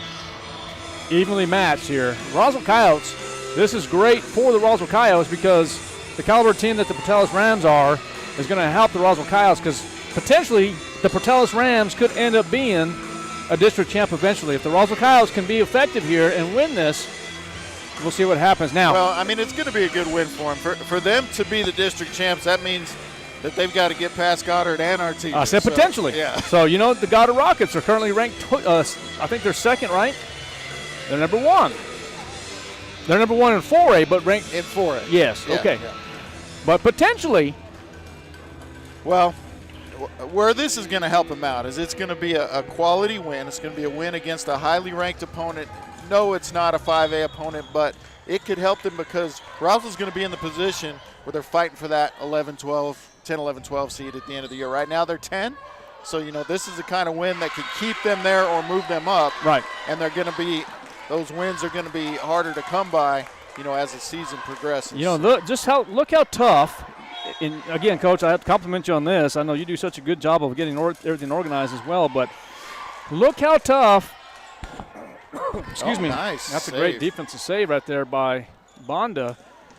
evenly matched here. Roswell Coyotes, this is great for the Roswell Coyotes, because the caliber team that the Portales Rams are is going to help the Roswell Coyotes, because potentially the Portales Rams could end up being a district champ eventually. If the Roswell Coyotes can be effective here and win this, we'll see what happens now. Well, I mean, it's going to be a good win for them. For them to be the district champs, that means that they've got to get past Goddard and Artesia. I said potentially. Yeah. So, the Goddard Rockets are currently ranked, I think they're second, right? They're number 1. They're number 1 in 4A, but ranked in 4A. Yes, Yeah, okay. yeah. But potentially. Well, where this is going to help them out is it's going to be a quality win. It's going to be a win against a highly ranked opponent. No, it's not a 5A opponent, but it could help them because Roswell's going to be in the position where they're fighting for that 10, 11, 12 seed at the end of the year. Right now they're 10, so this is the kind of win that could keep them there or move them up. Right. And those wins are going to be harder to come by, as the season progresses. Look how tough. And again, Coach, I have to compliment you on this. I know you do such a good job of getting everything organized as well, but look how tough. Excuse me. Nice. That's save. A great defensive save right there by Bonda.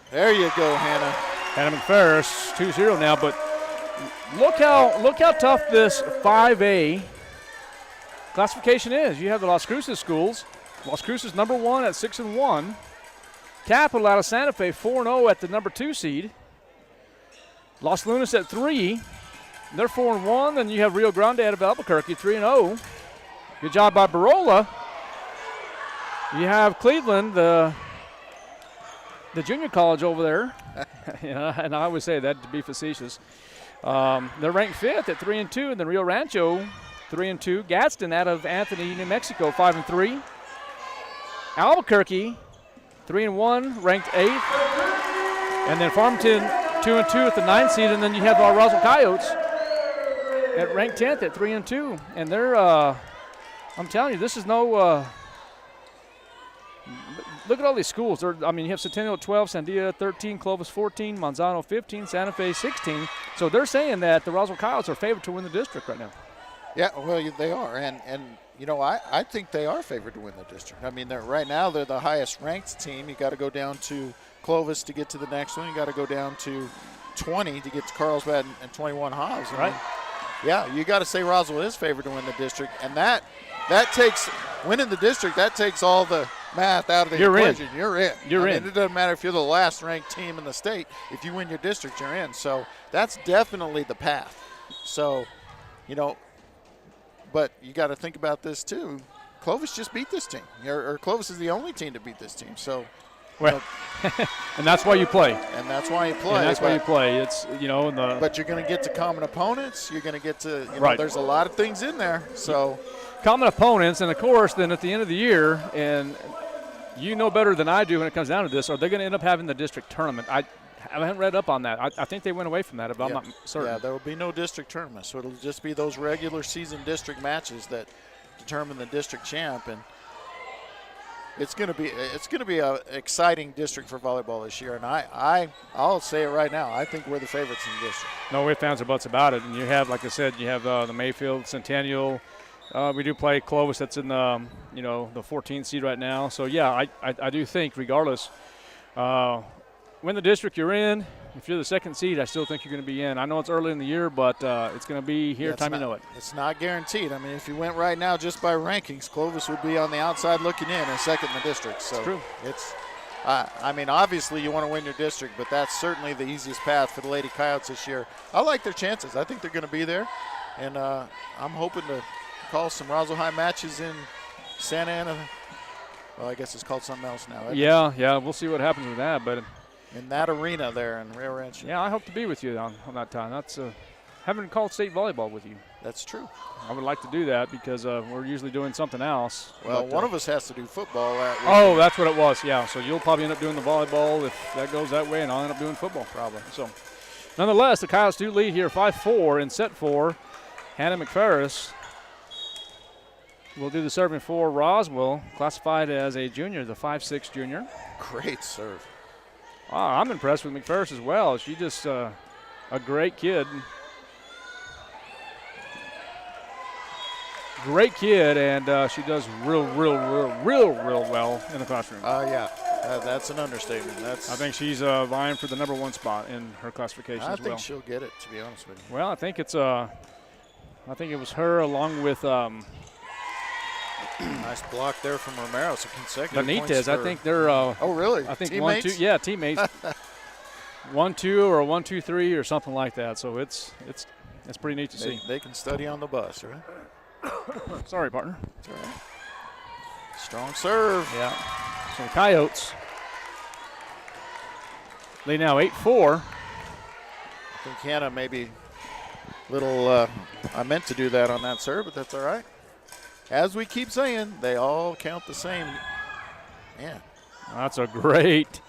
There you go, Hannah. Hannah McFerris, 2-0 now, but look how tough this 5A classification is. You have the Las Cruces schools. Las Cruces number 1 at 6-1. Capital out of Santa Fe 4-0 at the number 2 seed. Los Lunas at 3. They're 4-1. Then you have Rio Grande out of Albuquerque 3-0. Good job by Barola. You have Cleveland, the junior college over there. And I always say that to be facetious. They're ranked 5th at 3-2, and then Rio Rancho 3-2. Gadsden out of Anthony, New Mexico 5-3. Albuquerque 3-1, ranked 8th, and then Farmington 2-2 at the 9th seed, and then you have our Roswell Coyotes at ranked 10th at 3-2, and they're I'm telling you, this is no. Look at all these schools. You have Centennial at 12, Sandia 13, Clovis 14, Manzano 15, Santa Fe 16. So they're saying that the Roswell Coyotes are favored to win the district right now. Yeah, well, they are, and I think they are favored to win the district. I mean, right now they're the highest ranked team. You got to go down to Clovis to get to the next one. You got to go down to 20 to get to Carlsbad and 21 Hobbs. Right. Yeah, you got to say Roswell is favored to win the district, and that takes winning the district. That takes all the math out of the equation. You're in. You're in. It doesn't matter if you're the last ranked team in the state. If you win your district, you're in. So that's definitely the path. So, but you got to think about this too. Clovis just beat this team, or Clovis is the only team to beat this team. So, well, and that's why you play. And that's why you play. And that's why you play. It's But you're going to get to common opponents. You're going to get to right. There's a lot of things in there. So, common opponents, and of course, then at the end of the year, and you know better than I do when it comes down to this, are they going to end up having the district tournament? I haven't read up on that. I think they went away from that, but I'm not certain. Yeah, there will be no district tournament, so it'll just be those regular season district matches that determine the district champ, and it's going to be an exciting district for volleyball this year. And I'll say it right now. I think we're the favorites in the district. No ifs, ands, or buts about it. And you have, like I said, you have the Mayfield, Centennial. We do play Clovis. That's in the the 14th seed right now. So yeah, I do think regardless. Win the district, you're in. If you're the second seed, I still think you're going to be in. I know it's early in the year, but it's going to be here time you know it. It's not guaranteed. I mean, if you went right now just by rankings, Clovis would be on the outside looking in and second in the district. So it's true. Obviously you want to win your district, but that's certainly the easiest path for the Lady Coyotes this year. I like their chances. I think they're going to be there, and I'm hoping to call some Roswell High matches in Santa Ana. Well, I guess it's called something else now. Yeah, we'll see what happens with that, but in that arena there in Rio Rancho. Yeah, I hope to be with you on that time. That's haven't called state volleyball with you. That's true. I would like to do that because we're usually doing something else. Well, one of us has to do football. That's what it was. Yeah, so you'll probably end up doing the volleyball if that goes that way, and I'll end up doing football probably. So, nonetheless, the Coyotes do lead here 5-4 in set 4. Hannah McFerris will do the serving for Roswell, classified as a junior, the 5'6" junior. Great serve. I'm impressed with McFerris as well. She's just a great kid. Great kid, and she does real well in the classroom. Yeah, that's an understatement. I think she's vying for the number 1 spot in her classification as well. I think she'll get it, to be honest with you. Well, I think it was her along with Nice block there from Romero. So consecutive points Benitez, I think they're. Oh, really? I think teammates? 1-2. Yeah, teammates. 1-2 or 1-2-3 or something like that. So it's pretty neat to see. They can study on the bus, right? Sorry, partner. It's all right. Strong serve. Yeah. So the Coyotes lead now 8-4. I think Hannah maybe little. I meant to do that on that serve, but that's all right. As we keep saying, they all count the same. Yeah. That's a great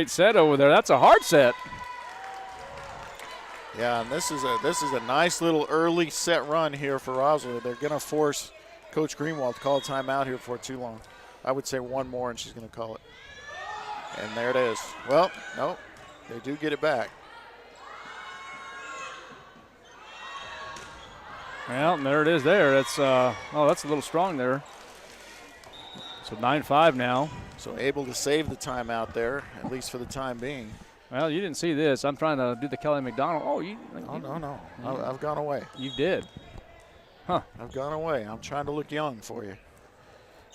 set over there. That's a hard set. Yeah, and this is a nice little early set run here for Roswell. They're going to force Coach Greenwald to call a timeout here for too long. I would say one more, and she's going to call it. And there it is. Well, no, they do get it back. Well, and there it is there. That's that's a little strong there. So 9-5 now. So able to save the timeout there, at least for the time being. Well, you didn't see this. I'm trying to do the Kelly McDonald. Oh, no. I've gone away. You did. Huh. I've gone away. I'm trying to look young for you, in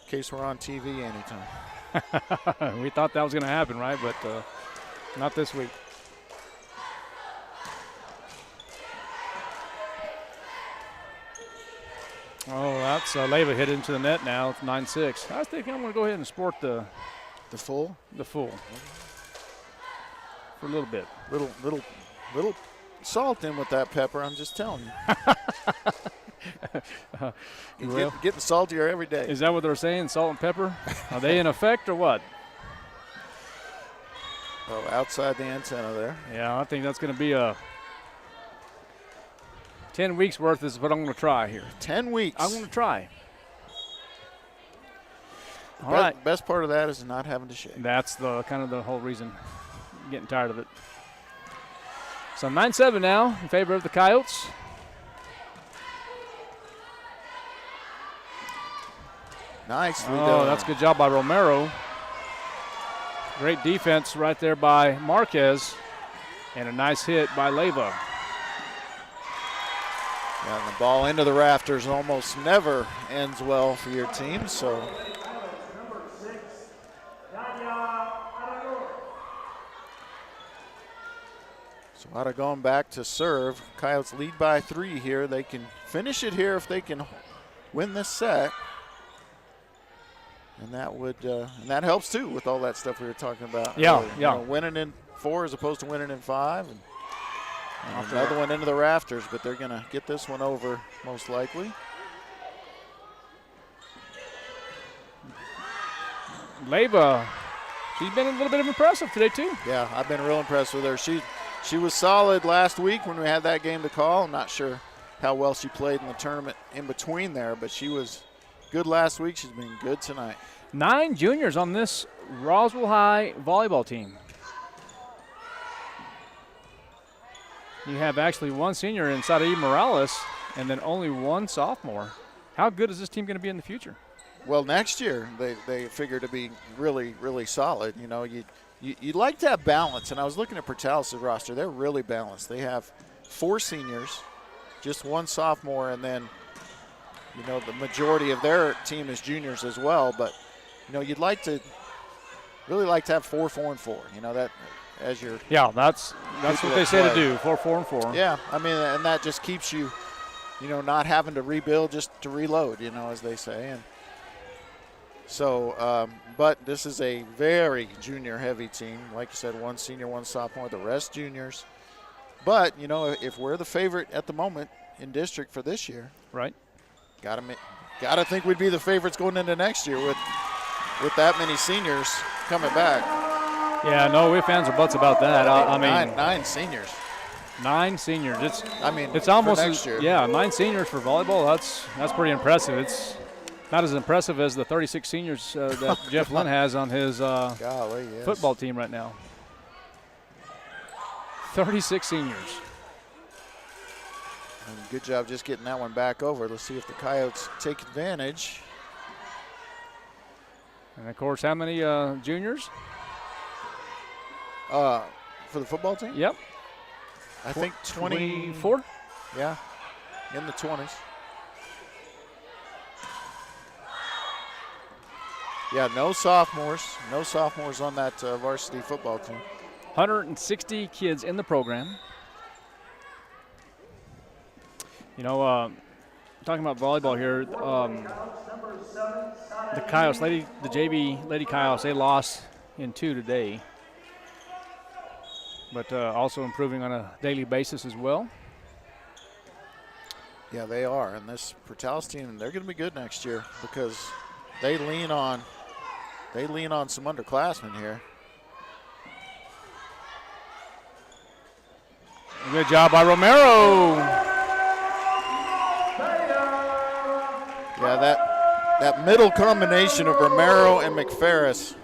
case we're on TV anytime. We thought that was going to happen, right? But not this week. Oh, that's Leyva hit into the net now. It's 9-6. I was thinking I'm going to go ahead and sport the full? The full. For a little bit. Little salt in with that pepper, I'm just telling you. Getting saltier every day. Is that what they're saying, salt and pepper? Are they in effect or what? Oh, outside the antenna there. Yeah, I think that's going to be a 10 weeks worth is what I'm going to try here. 10 weeks. I'm going to try. All right. right. Best part of that is not having to shave. That's the kind of the whole reason. I'm getting tired of it. So 9-7 now in favor of the Coyotes. Nicely done. done. That's a good job by Romero. Great defense right there by Marquez. And a nice hit by Leyva. Yeah, and the ball into the rafters almost never ends well for your team. So Ada going back to serve. Coyotes lead by 3 here. They can finish it here if they can win this set. And that would and that helps too with all that stuff we were talking about. Yeah, earlier. yeah. You know, winning in 4 as opposed to winning in 5. And another one into the rafters, but they're going to get this one over most likely. Leyva, she's been a little bit of impressive today too. Yeah, I've been real impressed with her. She was solid last week when we had that game to call. I'm not sure how well she played in the tournament in between there, but she was good last week. She's been good tonight. 9 juniors on this Roswell High volleyball team. You have actually 1 senior in Saraí Morales and then only 1 sophomore. How good is this team going to be in the future? Well, next year they figure to be really, really solid. You know, you'd like to have balance, and I was looking at Portales' roster. They're really balanced. They have 4 seniors, just 1 sophomore, and then, you know, the majority of their team is juniors as well. But, you know, you'd really like to have 4, 4, and 4. You know, that as your that's what they say to do, 4, 4, and 4. Yeah, I mean, and that just keeps you, you know, not having to rebuild, just to reload, you know, as they say. And so, but this is a very junior-heavy team. Like you said, 1 senior, 1 sophomore, the rest juniors. But, you know, if we're the favorite at the moment in district for this year, right? Gotta think we'd be the favorites going into next year with that many seniors coming back. Yeah, no ifs, ands, or buts about that. I mean, 9 seniors. 9 seniors. It's almost next year. Yeah, 9 seniors for volleyball. That's pretty impressive. It's not as impressive as the 36 seniors that Jeff Lynn has on his football team right now. 36 seniors. And good job just getting that one back over. Let's see if the Coyotes take advantage. And, of course, how many juniors? For the football team? Yep. I think 24? Yeah, in the 20s. Yeah, no sophomores. No sophomores on that varsity football team. 160 kids in the program. You know, talking about volleyball here, the Coyotes, the JV Lady Coyotes, they lost in 2 today, but also improving on a daily basis as well. Yeah, they are, and this Portales team, they're going to be good next year because they lean on some underclassmen here. Good job by Romero. Yeah, that middle combination of Romero and McFerris,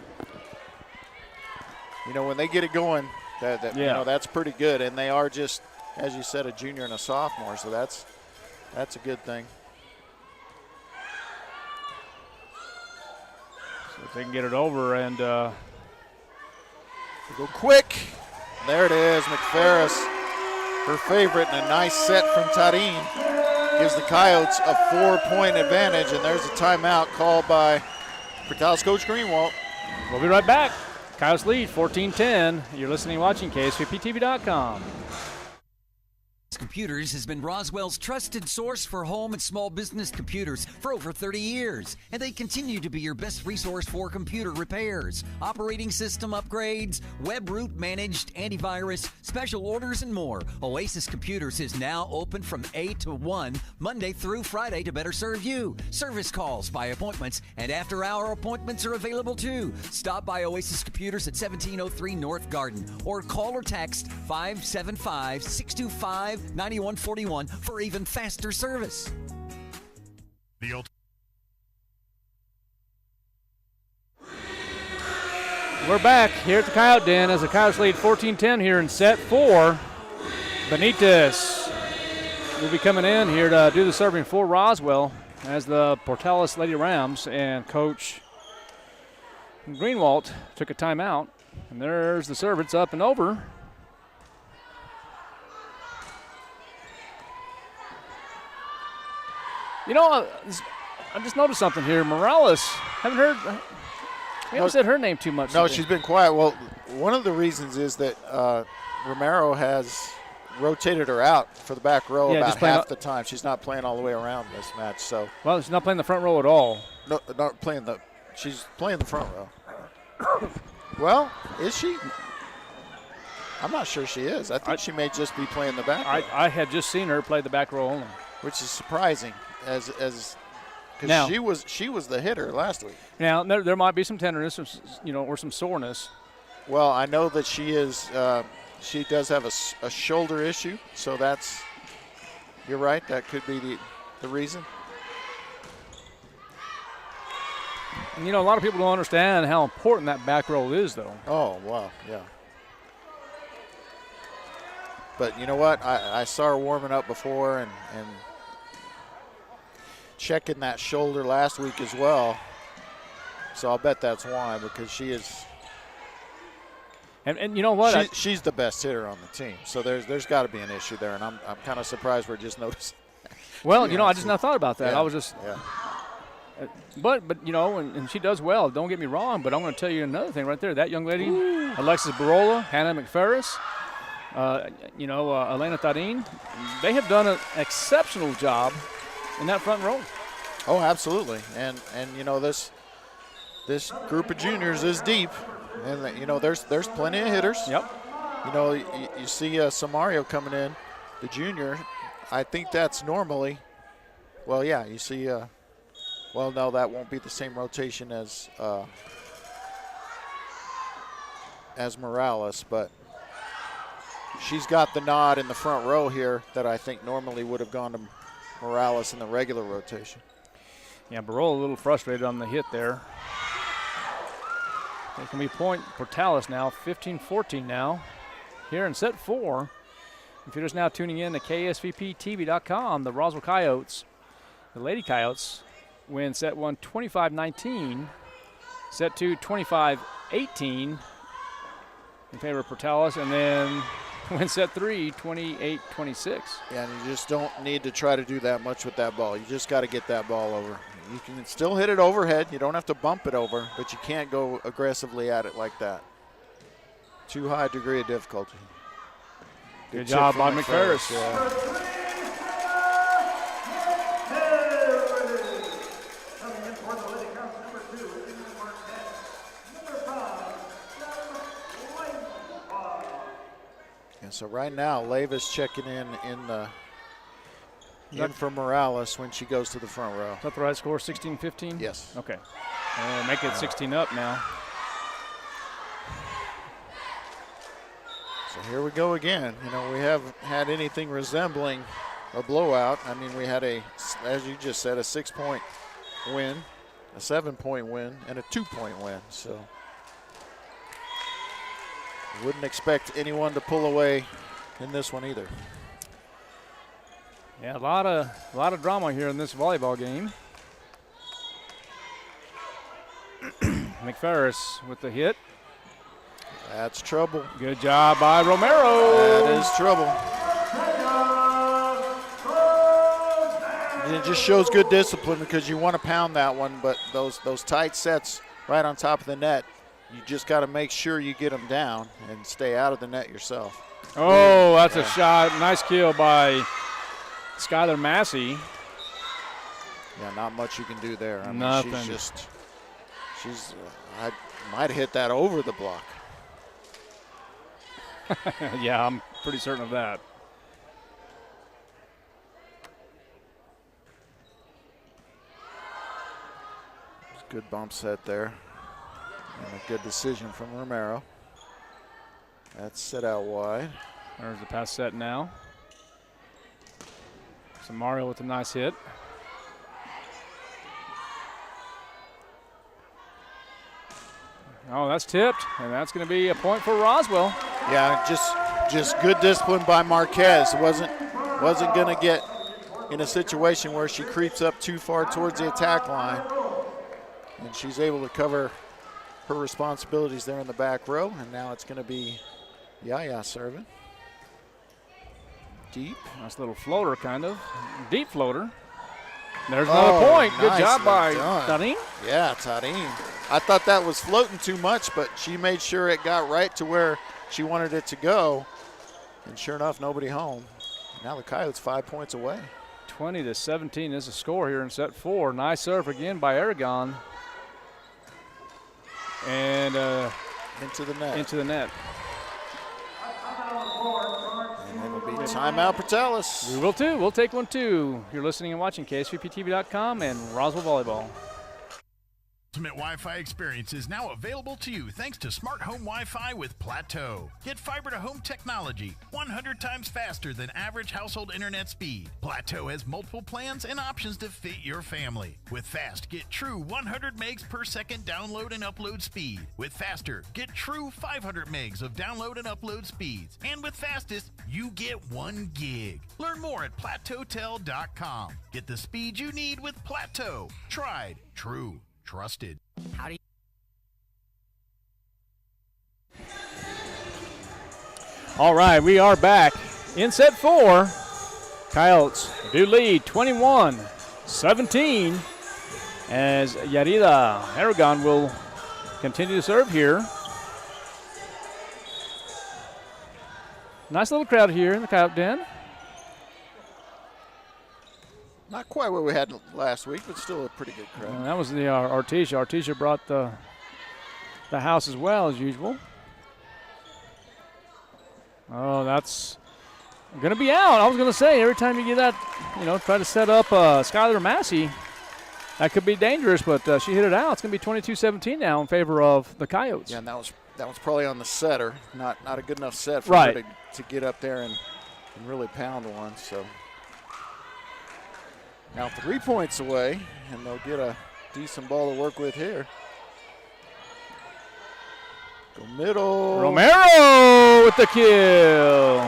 you know, when they get it going, you know, that's pretty good. And they are just, as you said, a junior and a sophomore, so that's a good thing. So if they can get it over and go quick. There it is, McFerris, her favorite, and a nice set from Tarin. Gives the Coyotes a 4-point advantage, and there's a timeout called by Portales coach Greenwald. We'll be right back. Coyotes lead 14-10. You're listening and watching KSVPTV.com. Computers has been Roswell's trusted source for home and small business computers for over 30 years, and they continue to be your best resource for computer repairs, operating system upgrades, web root managed antivirus, special orders, and more. Oasis Computers is now open from 8 to 1, Monday through Friday to better serve you. Service calls by appointments and after-hour appointments are available too. Stop by Oasis Computers at 1703 North Garden or call or text 575-625-9141 for even faster service. We're back here at the Coyote Den as the Coyotes lead 14-10 here in set 4. Benitez will be coming in here to do the serving for Roswell as the Portales Lady Rams, and Coach Greenwald took a timeout. And there's the serve. It's up and over. You know, I just noticed something here. Morales, we haven't said her name too much. No, she's been quiet. Well, one of the reasons is that Romero has rotated her out for the back row about half the time. She's not playing all the way around this match. So. Well, she's not playing the front row at all. No, not playing she's playing the front row. Well, is she? I'm not sure she is. I think she may just be playing the back row. I had just seen her play the back row only. Which is surprising, because she was the hitter last week. Now there might be some tenderness, or some soreness. Well, I know that she is. She does have a shoulder issue, so you're right. That could be the reason. And a lot of people don't understand how important that back row is, though. Oh wow, yeah. But you know what? I saw her warming up before and checking that shoulder last week as well. So I'll bet that's why, because she is. And you know what? She's the best hitter on the team. So there's got to be an issue there, and I'm kind of surprised we're just noticing. Well, I just now thought about that. Yeah. I was just. Yeah. But and she does well. Don't get me wrong. But I'm going to tell you another thing right there. That young lady, Alexis Barola, Hannah McFerris. Elena Tarin, they have done an exceptional job in that front row. Oh, absolutely. And this group of juniors is deep, and there's plenty of hitters. Yep. You see Samario coming in, the junior. I think that's normally. Well, yeah. You see. Well, no, that won't be the same rotation as Morales, but. She's got the nod in the front row here that I think normally would have gone to Morales in the regular rotation. Yeah, Barola a little frustrated on the hit there. It can be point Portales now, 15-14 now. Here in set 4. If you're just now tuning in to KSVPTV.com, the Roswell Coyotes, the Lady Coyotes, win set 1 25-19, set 2 25-18 in favor of Portales, and then win set 3, 28-26. Yeah, and you just don't need to try to do that much with that ball. You just got to get that ball over. You can still hit it overhead. You don't have to bump it over, but you can't go aggressively at it like that. Too high degree of difficulty. Good job by McPherson. Yeah. And so right now, Leiva's checking in for Morales when she goes to the front row. Is that the right score, 16-15? Yes. Okay. Make it 16 up now. So here we go again. You know, we haven't had anything resembling a blowout. I mean, we had as you just said, a 6-point win, a 7-point win, and a 2-point win. So wouldn't expect anyone to pull away in this one either. Yeah, a lot of drama here in this volleyball game. McPherson with the hit. That's trouble. Good job by Romero. That is trouble. And it just shows good discipline because you want to pound that one, but those tight sets right on top of the net, you just got to make sure you get them down and stay out of the net yourself. Oh, that's a shot. Nice kill by Skylar Massey. Yeah, not much you can do there. I mean, Nothing. I might have hit that over the block. Yeah, I'm pretty certain of that. It's a good bump set there. And a good decision from Romero. That's set out wide. There's the pass set now. So Mario with a nice hit. Oh, that's tipped, and that's going to be a point for Roswell. Yeah, just good discipline by Marquez. Wasn't going to get in a situation where she creeps up too far towards the attack line, and she's able to cover her responsibilities there in the back row. And now it's going to be Yaya serving. Deep. Nice little floater, kind of. Deep floater. There's another point. Good job by Tarim. Yeah, Tarim. I thought that was floating too much, but she made sure it got right to where she wanted it to go. And sure enough, nobody home. Now the Coyotes 5 points away. 20-17 is the score here in set 4. Nice serve again by Aragon. And into the net. Into the net. And it'll be timeout Portales. We will too. We'll take one too. You're listening and watching KSVPTV.com and Roswell Volleyball. Ultimate Wi-Fi experience is now available to you thanks to Smart Home Wi-Fi with Plateau. Get fiber-to-home technology 100 times faster than average household internet speed. Plateau has multiple plans and options to fit your family. With Fast, get true 100 megs per second download and upload speed. With Faster, get true 500 megs of download and upload speeds. And with Fastest, you get 1 gig. Learn more at plateautel.com. Get the speed you need with Plateau. Tried, true, trusted. How do you All right, we are back in set 4. Coyotes do lead 21-17 as Yarida Aragon will continue to serve here. Nice little crowd here in the Coyote Den. Not quite what we had last week, but still a pretty good crowd. And that was the Artesia. Artesia brought the house as well as usual. Oh, that's going to be out. I was going to say, every time you get that, try to set up Skylar Massey, that could be dangerous, but she hit it out. It's going to be 22-17 now in favor of the Coyotes. Yeah, and that was probably on the setter. Not a good enough set for her to get up there and really pound one, so. Now 3 points away, and they'll get a decent ball to work with here. Go middle. Romero with the kill.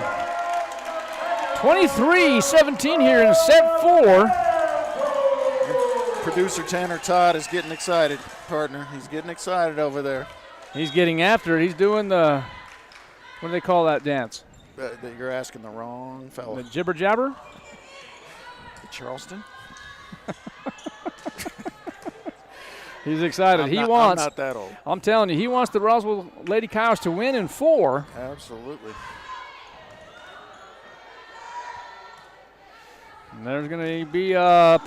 23-17 here in set 4. Producer Tanner Todd is getting excited, partner. He's getting excited over there. He's getting after it. He's doing what do they call that dance? You're asking the wrong fellow. The jibber jabber? Charleston? He's excited. I'm not that old. I'm telling you, he wants the Roswell Lady Coyotes to win in 4. Absolutely. And there's going to be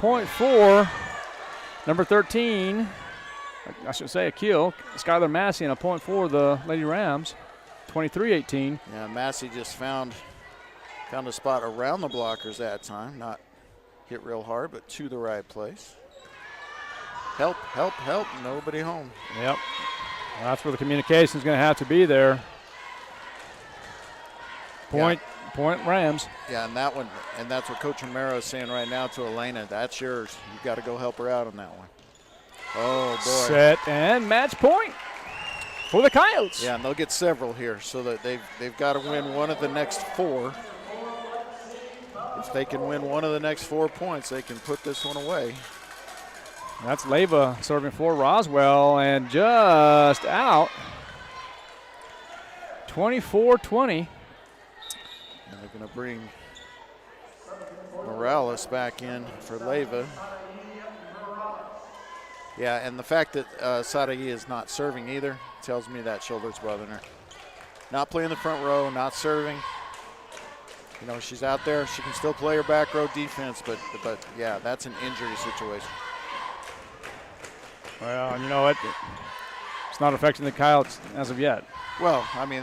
point for number 13. I should say a kill. Skylar Massey, and a point for the Lady Rams. 23-18. Yeah, Massey just found a spot around the blockers that time. Not hit real hard, but to the right place. Help, help, help. Nobody home. Yep. That's where the communication's going to have to be there. Point Rams. Yeah, and that one, and that's what Coach Romero is saying right now to Elena. That's yours. You've got to go help her out on that one. Oh, boy. Set and match point for the Coyotes. Yeah, and they'll get several here, so that they've got to win one of the next 4. If they can win one of the next 4 points, they can put this one away. That's Leyva serving for Roswell, and just out. 24-20. And they're going to bring Morales back in for Leyva. Yeah, and the fact that Sadai is not serving either tells me that shoulder's bothering her. Not playing the front row, not serving. You know, she's out there. She can still play her back row defense, but yeah, that's an injury situation. Well, you know what? It's not affecting the Coyotes as of yet. Well, I mean,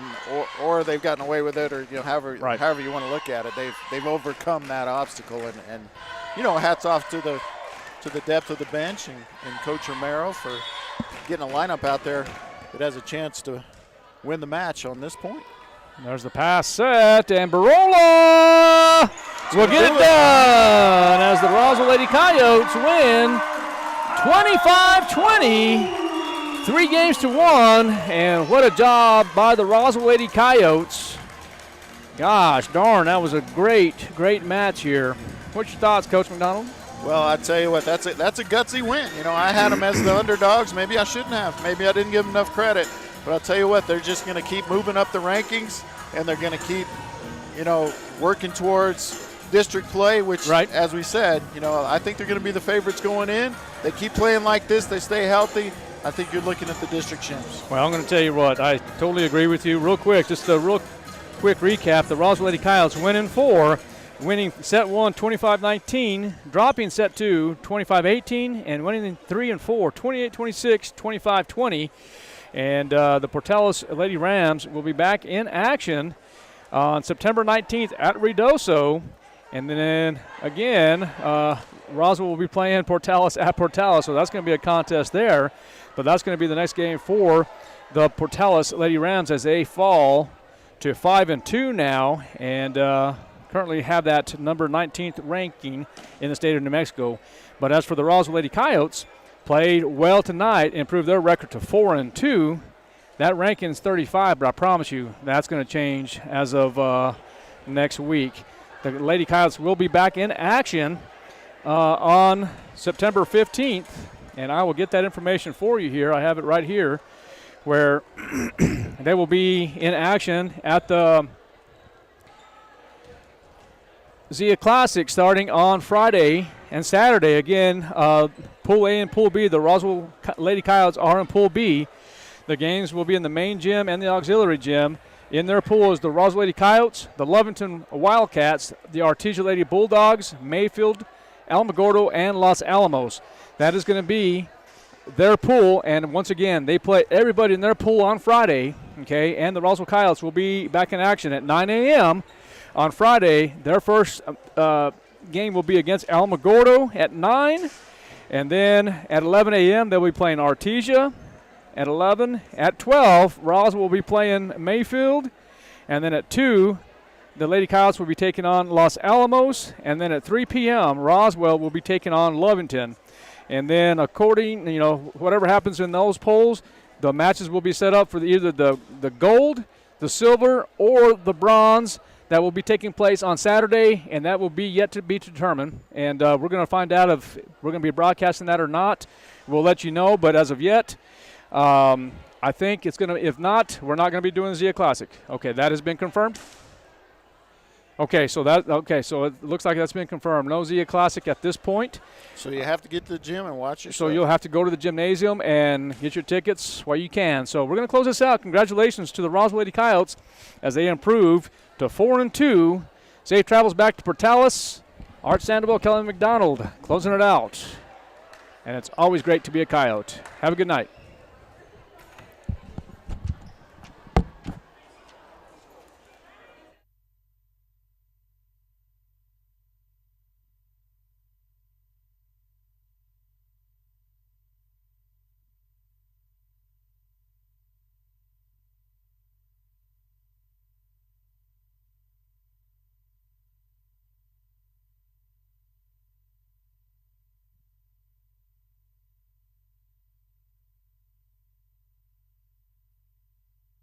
or they've gotten away with it, or however you want to look at it, they've overcome that obstacle, and hats off to the depth of the bench and Coach Romero for getting a lineup out there that has a chance to win the match on this point. There's the pass set, and Barola will get it done as the Roswell Lady Coyotes win 25-20. 3-1, and what a job by the Roswell Lady Coyotes. Gosh darn, that was a great match here. What's your thoughts, Coach McDonald? Well, I tell you what, that's a gutsy win. I had them as the underdogs. Maybe I shouldn't have. Maybe I didn't give them enough credit. But I'll tell you what, they're just going to keep moving up the rankings, and they're going to keep, working towards district play, which, as we said, I think they're going to be the favorites going in. They keep playing like this. They stay healthy. I think you're looking at the district champs. Well, I'm going to tell you what, I totally agree with you. Real quick, just a real quick recap. The Roswell Lady Coyotes win in 4, winning set 1 25-19, dropping set 2 25-18, and winning in 3 and 4 28-26, 25-20. And the Portales Lady Rams will be back in action on September 19th at Ruidoso. And then again, Roswell will be playing Portales at Portales, so that's going to be a contest there. But that's going to be the next game for the Portales Lady Rams as they fall to 5-2 now, and currently have that number 19th ranking in the state of New Mexico. But as for the Roswell Lady Coyotes, played well tonight, improved their record to 4-2. That ranking is 35, but I promise you that's going to change as of next week. The Lady Coyotes will be back in action on September 15th, and I will get that information for you here. I have it right here, where they will be in action at the Zia Classic starting on Friday and Saturday. Again, Pool A and Pool B, the Roswell Lady Coyotes are in Pool B. The games will be in the main gym and the auxiliary gym. In their pool is the Roswell Lady Coyotes, the Lovington Wildcats, the Artesia Lady Bulldogs, Mayfield, Alamogordo, and Los Alamos. That is going to be their pool, and once again, they play everybody in their pool on Friday, okay, and the Roswell Coyotes will be back in action at 9 a.m. on Friday. Their first game will be against Alamogordo at 9, and then at 11 a.m. they'll be playing Artesia. At 11, at 12, Roswell will be playing Mayfield, and then at 2, the Lady Coyotes will be taking on Los Alamos, and then at 3 p.m., Roswell will be taking on Lovington. And then according, whatever happens in those polls, the matches will be set up for either the gold, the silver, or the bronze that will be taking place on Saturday, and that will be yet to be determined. And we're going to find out if we're going to be broadcasting that or not. We'll let you know, but as of yet, I think it's going to, if not, we're not going to be doing the Zia Classic. Okay, that has been confirmed? Okay, so it looks like that's been confirmed. No Zia Classic at this point. So you have to get to the gym and watch your So stuff. you'll have to go to the gymnasium and get your tickets while you can. So we're going to close this out. Congratulations to the Roswell Lady Coyotes as they improved to 4-2. Safe travels back to Portales. Art Sandoval, Kelly McDonald closing it out. And it's always great to be a Coyote. Have a good night.